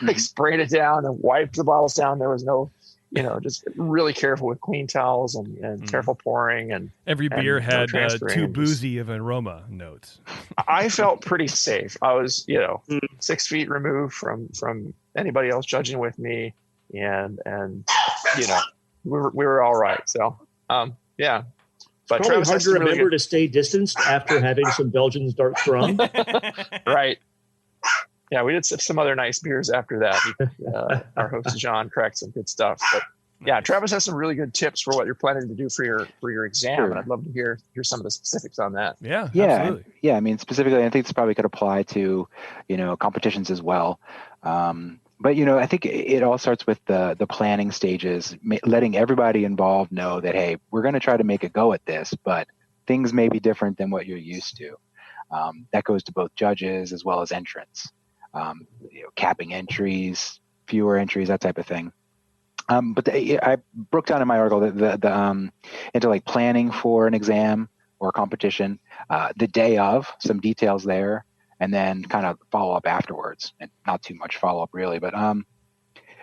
Like sprayed it down and wiped the bottles down. There was no. Just really careful with clean towels and careful pouring. And every beer had too just boozy of an aroma notes. I felt pretty safe. I was, 6 feet removed from anybody else judging with me, and we were all right. So yeah. But it's probably hard to remember to stay distanced after having some Belgian dark strong. Right. Yeah, we did some other nice beers after that. Our host John cracked some good stuff. But yeah, Travis has some really good tips for what you're planning to do for your exam, Sure. and I'd love to hear some of the specifics on that. Yeah, Yeah, yeah. I mean, specifically, I think this probably could apply to, competitions as well. But I think it all starts with the planning stages, letting everybody involved know that, hey, we're going to try to make a go at this, but things may be different than what you're used to. That goes to both judges as well as entrants. Capping entries, fewer entries, that type of thing. But I broke down in my article the into like planning for an exam or a competition, the day of, some details there, and then kind of follow up afterwards, and not too much follow up really. But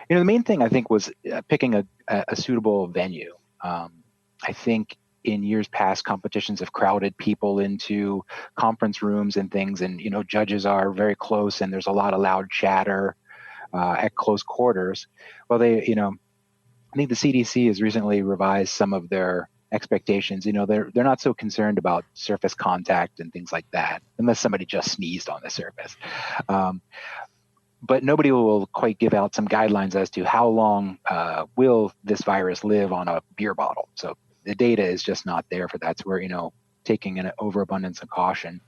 the main thing I think was picking a suitable venue. I think in years past, competitions have crowded people into conference rooms and things, and judges are very close, and there's a lot of loud chatter at close quarters. Well, I think the CDC has recently revised some of their expectations. They're not so concerned about surface contact and things like that, unless somebody just sneezed on the surface. But nobody will quite give out some guidelines as to how long will this virus live on a beer bottle. So the data is just not there for that. So we're, taking an overabundance of caution,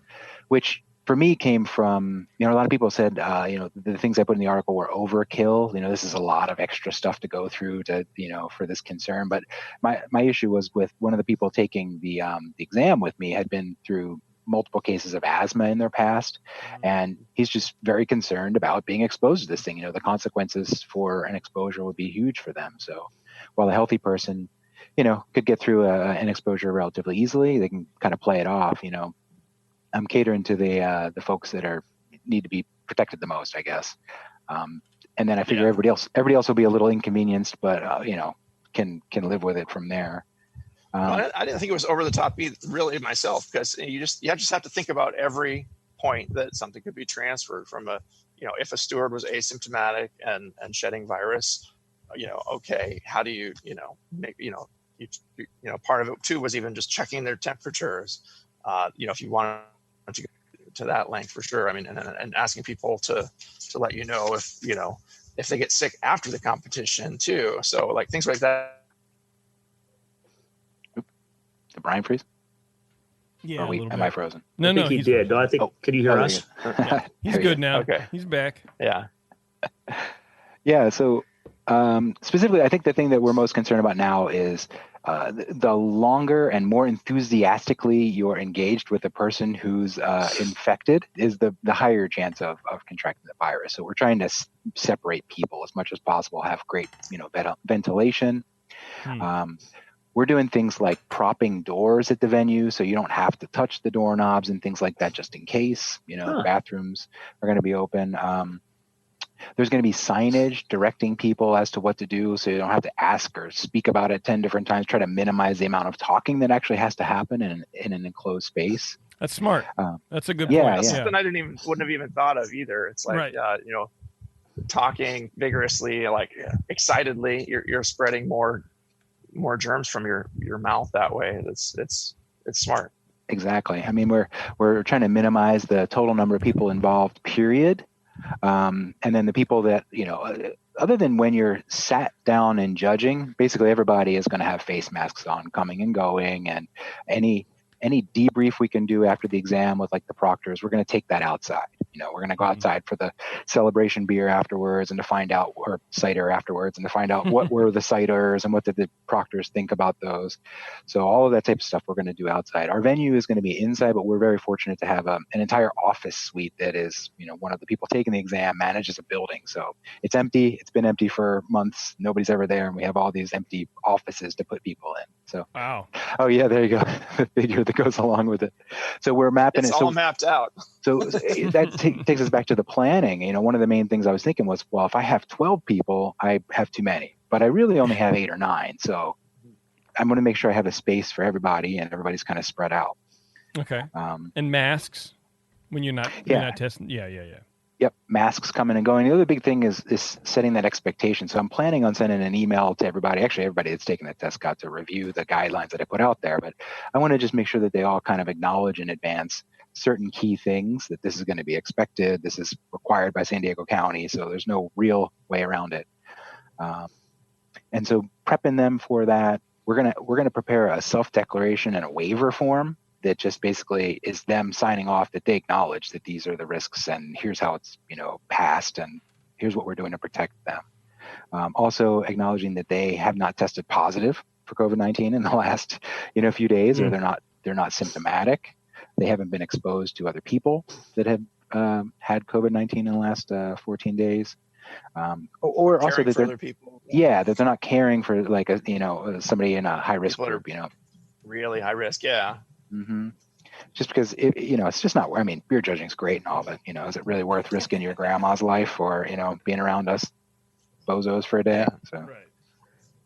which for me came from, a lot of people said, the things I put in the article were overkill. This is a lot of extra stuff to go through to, for this concern. But my issue was with one of the people taking the exam with me had been through multiple cases of asthma in their past. And he's just very concerned about being exposed to this thing. The consequences for an exposure would be huge for them. So while a healthy person, could get through an exposure relatively easily, they can kind of play it off. I'm catering to the folks that need to be protected the most, I guess. And then I figure everybody else will be a little inconvenienced, but can live with it from there. I didn't think it was over the top really myself, because you just have to think about every point that something could be transferred from if a steward was asymptomatic and shedding virus, okay, how do you make part of it too was even just checking their temperatures. If you want to go to that length, for sure. I mean, and asking people to let if they get sick after the competition too. So like things like that. Did Brian freeze? Yeah. Am I frozen? No, he did. No, I think. Can you hear us? Yeah, he's good now. Okay, he's back. Yeah. Yeah. So specifically, I think the thing that we're most concerned about now is the longer and more enthusiastically you're engaged with a person who's infected is the higher chance of contracting the virus. So we're trying to separate people as much as possible, have great ventilation. We're doing things like propping doors at the venue, so you don't have to touch the doorknobs and things like that, just in case. The bathrooms are going to be open. There's going to be signage directing people as to what to do, so you don't have to ask or speak about it 10 different times. Try to minimize the amount of talking that actually has to happen in an enclosed space. That's smart. That's a good point. point. That's something I wouldn't have even thought of either. It's like, talking vigorously, like excitedly, you're spreading more germs from your mouth that way. It's smart. Exactly. I mean, we're trying to minimize the total number of people involved, period. And then the people that, other than when you're sat down and judging, basically everybody is going to have face masks on coming and going, and any debrief we can do after the exam with like the proctors, we're going to take that outside. We're going to go outside for the celebration beer afterwards and to find out, or cider afterwards, and to find out what were the ciders and what did the proctors think about those. So all of that type of stuff we're going to do outside. Our venue is going to be inside, but we're very fortunate to have an entire office suite that is, one of the people taking the exam manages a building. So it's empty. It's been empty for months. Nobody's ever there. And we have all these empty offices to put people in. So, wow. Oh yeah, there you go. The figure that goes along with it. So we're mapping it's it. all mapped out. So that takes us back to the planning. One of the main things I was thinking was, well, if I have 12 people, I have too many, but I really only have 8 or 9. So I'm going to make sure I have a space for everybody and everybody's kind of spread out. Okay. And masks when you're not testing. Yeah. Yep. Masks coming and going. The other big thing is setting that expectation. So I'm planning on sending an email to everybody. Actually, everybody that's taking the test got to review the guidelines that I put out there, but I want to just make sure that they all kind of acknowledge in advance certain key things, that this is going to be expected. This is required by San Diego County. So there's no real way around it. And so prepping them for that, we're going to prepare a self-declaration and a waiver form that just basically is them signing off that they acknowledge that these are the risks and here's how it's, passed and here's what we're doing to protect them. Also acknowledging that they have not tested positive for COVID-19 in the last, few days, or they're not symptomatic. They haven't been exposed to other people that have had COVID-19 in the last 14 days. Or also that other people. Yeah, that they're not caring for like somebody in a high risk group. Really high risk. Yeah. Mm-hmm. Just because it's just not. I mean, beer judging is great and all, but is it really worth risking your grandma's life or being around us bozos for a day? Yeah. So right.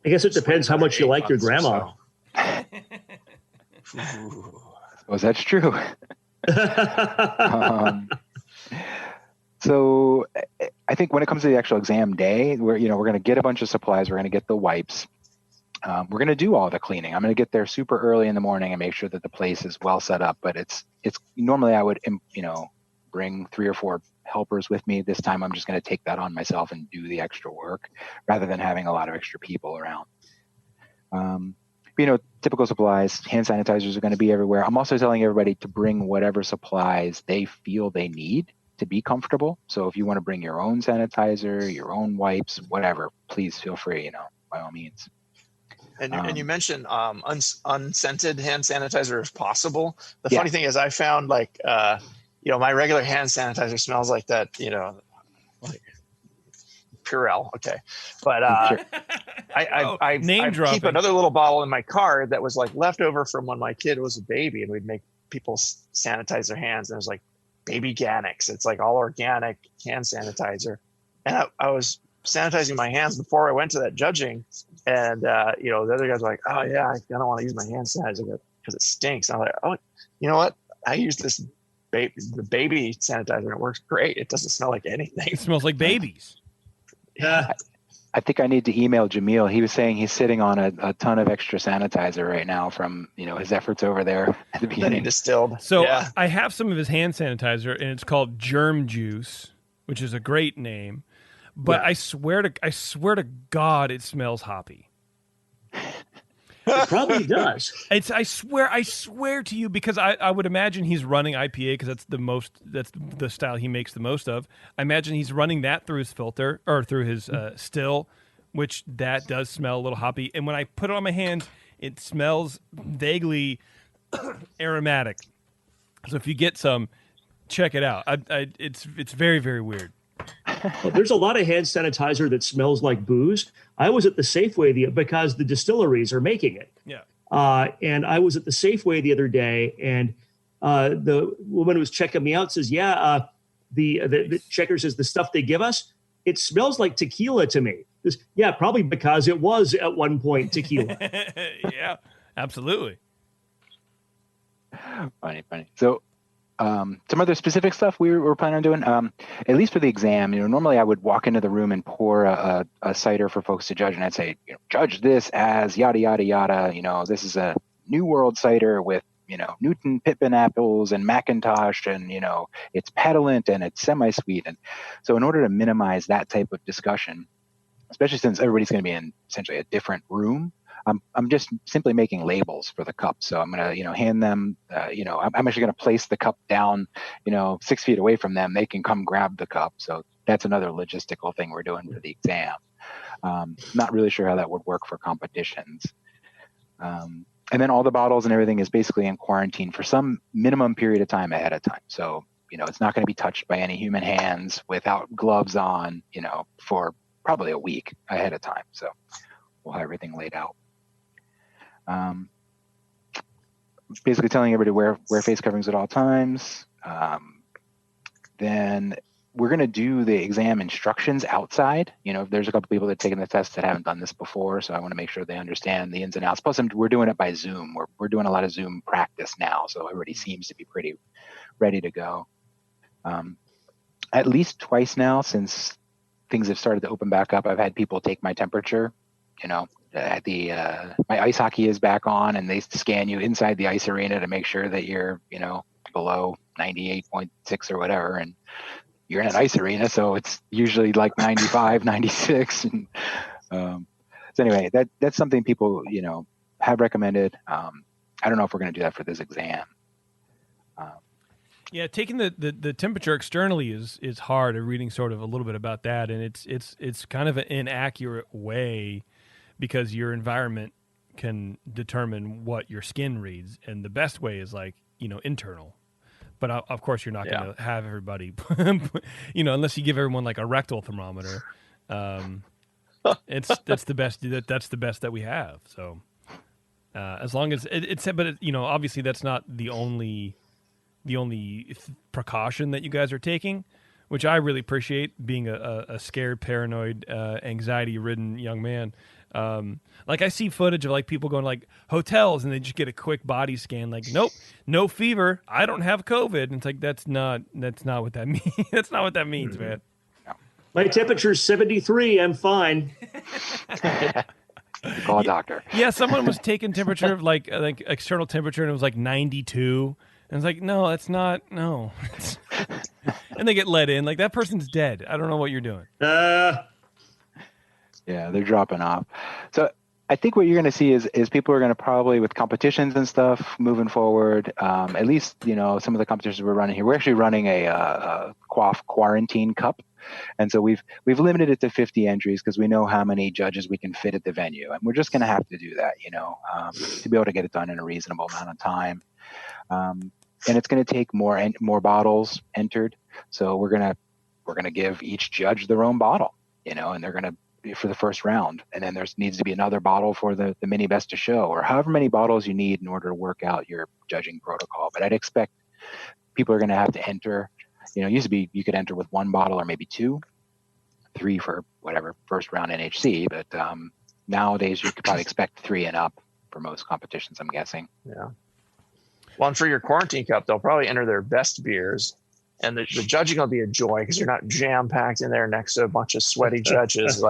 I guess it depends how much you like your grandma. Suppose that's true. So I think when it comes to the actual exam day, we're going to get a bunch of supplies. We're going to get the wipes. We're going to do all the cleaning. I'm going to get there super early in the morning and make sure that the place is well set up. But it's normally I would, bring 3 or 4 helpers with me. This time I'm just going to take that on myself and do the extra work rather than having a lot of extra people around. Typical supplies, hand sanitizers are going to be everywhere. I'm also telling everybody to bring whatever supplies they feel they need to be comfortable. So if you want to bring your own sanitizer, your own wipes, whatever, please feel free, by all means. And you mentioned unscented hand sanitizer if possible. The funny thing is I found my regular hand sanitizer smells like that, like Purell. Okay. But I keep another little bottle in my car that was like leftover from when my kid was a baby and we'd make people sanitize their hands. And it was like Baby Ganix. It's like all organic hand sanitizer. And I was sanitizing my hands before I went to that judging. And, the other guys were like, oh, yeah, I don't want to use my hand sanitizer because it stinks. And I'm like, oh, you know what? I use the baby sanitizer and it works great. It doesn't smell like anything. It smells like babies. Yeah. I think I need to email Jamil. He was saying he's sitting on a ton of extra sanitizer right now from, his efforts over there at the beginning. That he distilled. So I have some of his hand sanitizer and it's called Germ Juice, which is a great name. But I swear to God, it smells hoppy. It probably does. I swear to you, because I would imagine he's running IPA because that's the style he makes the most of. I imagine he's running that through his filter or through his still, which that does smell a little hoppy. And when I put it on my hands, it smells vaguely aromatic. So if you get some, check it out. It's very, very weird. Well, there's a lot of hand sanitizer that smells like booze. I was at the Safeway because the distilleries are making it. Yeah. And I was at the Safeway the other day, and the woman who was checking me out says, the checker says the stuff they give us, it smells like tequila to me. Probably because it was at one point tequila. Yeah, absolutely. Funny. So some other specific stuff we were planning on doing, at least for the exam, normally I would walk into the room and pour a cider for folks to judge, and I'd say, judge this as yada, yada, yada. This is a New World cider with, Newton Pippin apples and Macintosh, and it's petulant and it's semi-sweet. And so in order to minimize that type of discussion, especially since everybody's going to be in essentially a different room, I'm just simply making labels for the cups. So I'm going to hand them, I'm actually going to place the cup down 6 feet away from them. They can come grab the cup. So that's another logistical thing we're doing for the exam. Not really sure how that would work for competitions. And then all the bottles and everything is basically in quarantine for some minimum period of time ahead of time. So, it's not going to be touched by any human hands without gloves on, for probably a week ahead of time. So we'll have everything laid out. Basically telling everybody to wear face coverings at all times. Then we're going to do the exam instructions outside. There's a couple people that have taken the test that haven't done this before, so I want to make sure they understand the ins and outs. Plus, we're doing it by Zoom. We're doing a lot of Zoom practice now, so everybody seems to be pretty ready to go. At least twice now, since things have started to open back up, I've had people take my temperature. At my ice hockey is back on, and they scan you inside the ice arena to make sure that you're below 98.6 or whatever, and you're in an ice arena, so it's usually like 95, 96. And so anyway, that's something people, have recommended. I don't know if we're going to do that for this exam. Yeah, taking the temperature externally is hard. I'm reading sort of a little bit about that, and it's kind of an inaccurate way because your environment can determine what your skin reads, and the best way is internal. But of course, you're not going to have everybody, unless you give everyone like a rectal thermometer. That's the best. That's the best that we have. So as long as obviously that's not the only precaution that you guys are taking, which I really appreciate. Being a scared, paranoid, anxiety-ridden young man. I see footage of people going to hotels and they just get a quick body scan. Nope, no fever. I don't have COVID. And it's that's not what that means. That's not what that means, man. My temperature's 73. I'm fine. Call a doctor. Yeah, someone was taking temperature of like external temperature, and it was 92. And it's no, that's not, no. And they get let in. That person's dead. I don't know what you're doing. Yeah, they're dropping off. So I think what you're going to see is people are going to probably, with competitions and stuff moving forward, at least, some of the competitions we're running here, we're actually running a quaff quarantine cup. And so we've limited it to 50 entries because we know how many judges we can fit at the venue. And we're just going to have to do that, to be able to get it done in a reasonable amount of time. And it's going to take more bottles entered. So we're going to give each judge their own bottle, and they're going to, for the first round, and then needs to be another bottle for the mini best of show, or however many bottles you need in order to work out your judging protocol. But I'd expect people are going to have to enter. It used to be you could enter with one bottle or maybe 2, 3 for whatever first round NHC, but nowadays you could probably expect 3 and up for most competitions, I'm guessing. Yeah. Well, and for your quarantine cup, they'll probably enter their best beers. And the judging will be a joy because you're not jam-packed in there next to a bunch of sweaty judges,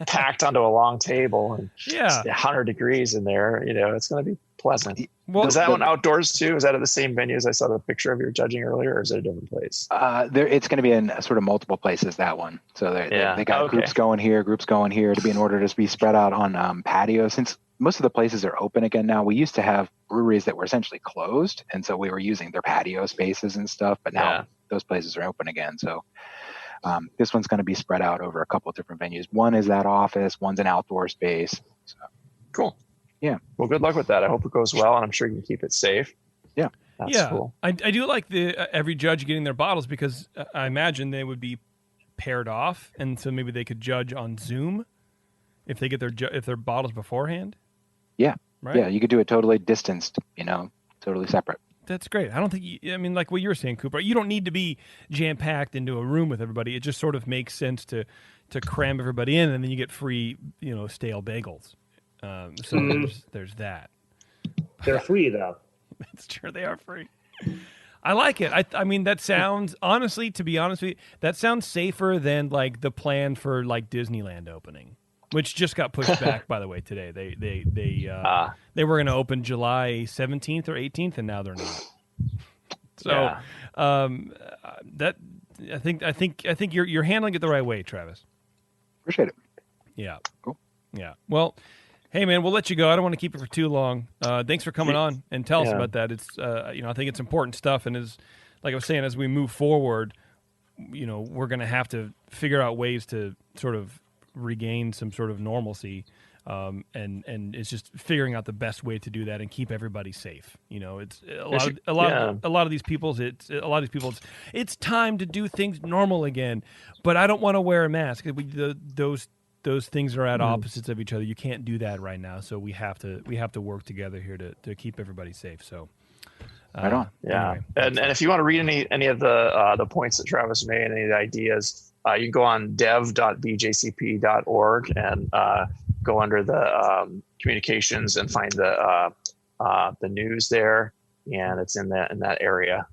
packed onto a long table and 100 degrees in there. It's going to be pleasant. Well, is that one outdoors too? Is that at the same venue as I saw the picture of your judging earlier, or is it a different place? It's going to be in sort of multiple places, that one. So they got groups going here to be in order to be spread out on patios. Since most of the places are open again now, we used to have breweries that were essentially closed, and so we were using their patio spaces and stuff, but now those places are open again. So this one's going to be spread out over a couple of different venues. One is that office, one's an outdoor space. So. Cool. Yeah. Well, good luck with that. I hope it goes well, and I'm sure you can keep it safe. Yeah. That's cool. I do like every judge getting their bottles because I imagine they would be paired off, and so maybe they could judge on Zoom if they get their bottles beforehand. Yeah. Right? Yeah, you could do it totally distanced, totally separate. That's great. I don't think like what you were saying, Cooper, you don't need to be jam-packed into a room with everybody. It just sort of makes sense to cram everybody in, and then you get free, stale bagels. So there's that. They're free, though. That's true. They are free. I like it. I mean, that sounds, honestly, to be honest with you, that sounds safer than, the plan for, Disneyland opening. which just got pushed back, by the way, today. They were going to open July 17th or 18th, and now they're not. So that I think you're handling it the right way, Travis. Appreciate it. Yeah. Cool. Yeah. Well, hey man, we'll let you go. I don't want to keep it for too long. Thanks for coming on and tell us about that. It's I think it's important stuff, and as like I was saying, as we move forward, we're going to have to figure out ways to sort of regain some sort of normalcy. And it's just figuring out the best way to do that and keep everybody safe. It's a lot of these people. It's time to do things normal again, but I don't want to wear a mask. Those things are at opposites of each other. You can't do that right now. So we have to work together here to keep everybody safe. So. Right on. Yeah, Anyway, and if you want to read any of the points that Travis made, any of the ideas, you can go on dev.bjcp.org and go under the communications and find the news there, and it's in that area,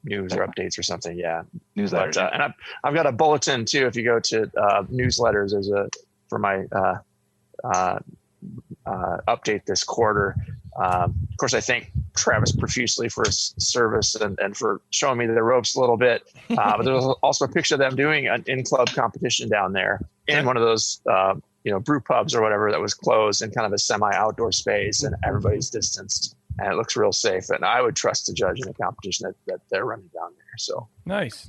news or updates or something. Yeah, Newsletters. And I've got a bulletin too. If you go to newsletters, for my update this quarter. Of course, I thank Travis profusely for his service and for showing me the ropes a little bit. But there's also a picture of them doing an in-club competition down there in one of those, brew pubs or whatever that was closed in kind of a semi-outdoor space, and everybody's distanced, and it looks real safe. And I would trust the judge in a competition that they're running down there. So nice.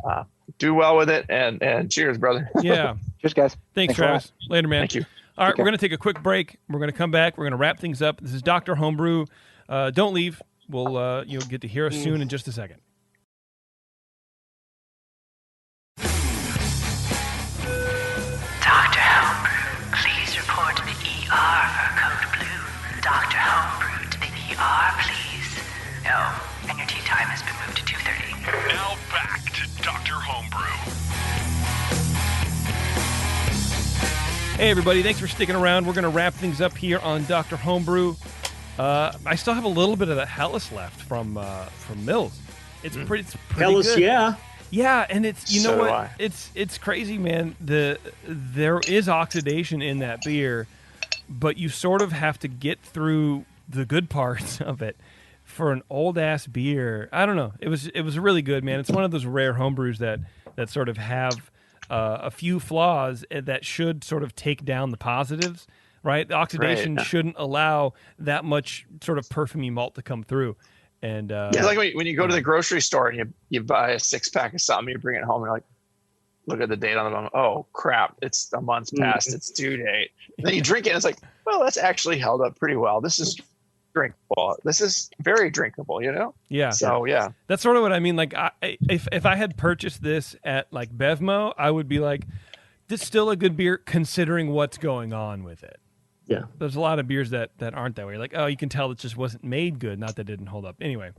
Do well with it, and cheers, brother. Yeah. Cheers, guys. Thanks, Travis. Later, man. Thank you. All right, we're going to take a quick break. We're going to come back. We're going to wrap things up. This is Dr. Homebrew. Don't leave. We'll get to hear us soon in just a second. Dr. Homebrew, please report to the ER for code blue. Dr. Homebrew to the ER, please. Oh, and your tea time has been moved to 2:30. Now back to Dr. Homebrew. Hey, everybody. Thanks for sticking around. We're going to wrap things up here on Dr. Homebrew. I still have a little bit of the Hellas left from Mills. It's pretty Hellas, good. yeah. Yeah, and it's So know do what? I. It's crazy, man. There is oxidation in that beer, but you sort of have to get through the good parts of it for an old ass beer. I don't know. It was really good, man. It's one of those rare homebrews that sort of have a few flaws that should sort of take down the positives, right? The oxidation shouldn't allow that much sort of perfumey malt to come through. And It's like when you go to the grocery store and you buy a 6-pack of something, you bring it home, and you're like, look at the date on the bottom. Oh crap! It's a month past its due date. And then you drink it, and it's like, well, that's actually held up pretty well. This is drinkable. This is very drinkable. Yeah. So yeah, that's sort of what I mean. Like, if I had purchased this at like Bevmo, I would be like, this is still a good beer considering what's going on with it. Yeah. There's a lot of beers that aren't that way. You're like, oh, you can tell it just wasn't made good, not that it didn't hold up. Anyway,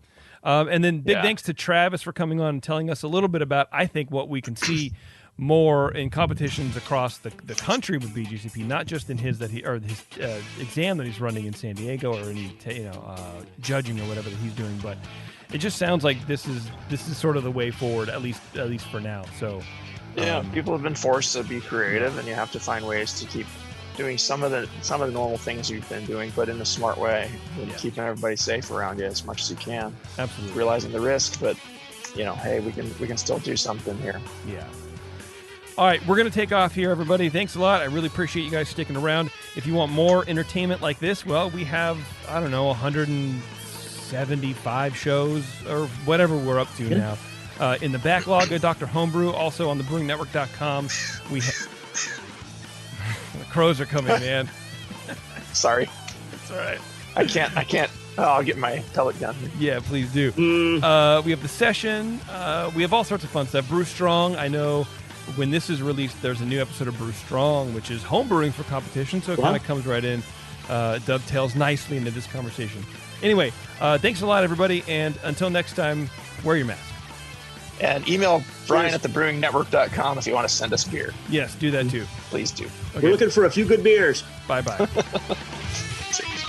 and then big thanks to Travis for coming on and telling us a little bit about, I think, what we can see more in competitions across the country with BJCP, not just in his exam that he's running in San Diego or any judging or whatever that he's doing. But it just sounds like this is sort of the way forward, at least for now. So people have been forced to be creative, and you have to find ways to keep doing some of the normal things you've been doing, but in a smart way, and keeping everybody safe around you as much as you can. Absolutely. Realizing the risk, but hey, we can still do something here. Yeah. All right, we're going to take off here, everybody. Thanks a lot. I really appreciate you guys sticking around. If you want more entertainment like this, well, we have, 175 shows or whatever we're up to now in the backlog of Dr. Homebrew, also on thebrewingnetwork.com. The crows are coming, man. Sorry. It's all right. I can't. I'll get my pellet gun. Yeah, please do. We have the session. We have all sorts of fun stuff. Brew Strong. I know when this is released, there's a new episode of Brew Strong, which is homebrewing for competition, so it kind of comes right in, dovetails nicely into this conversation. Anyway, thanks a lot, everybody, and until next time, wear your mask. And email Brian at thebrewingnetwork.com if you want to send us beer. Yes, do that too. Please do. Okay. We're looking for a few good beers. Bye-bye. Cheers.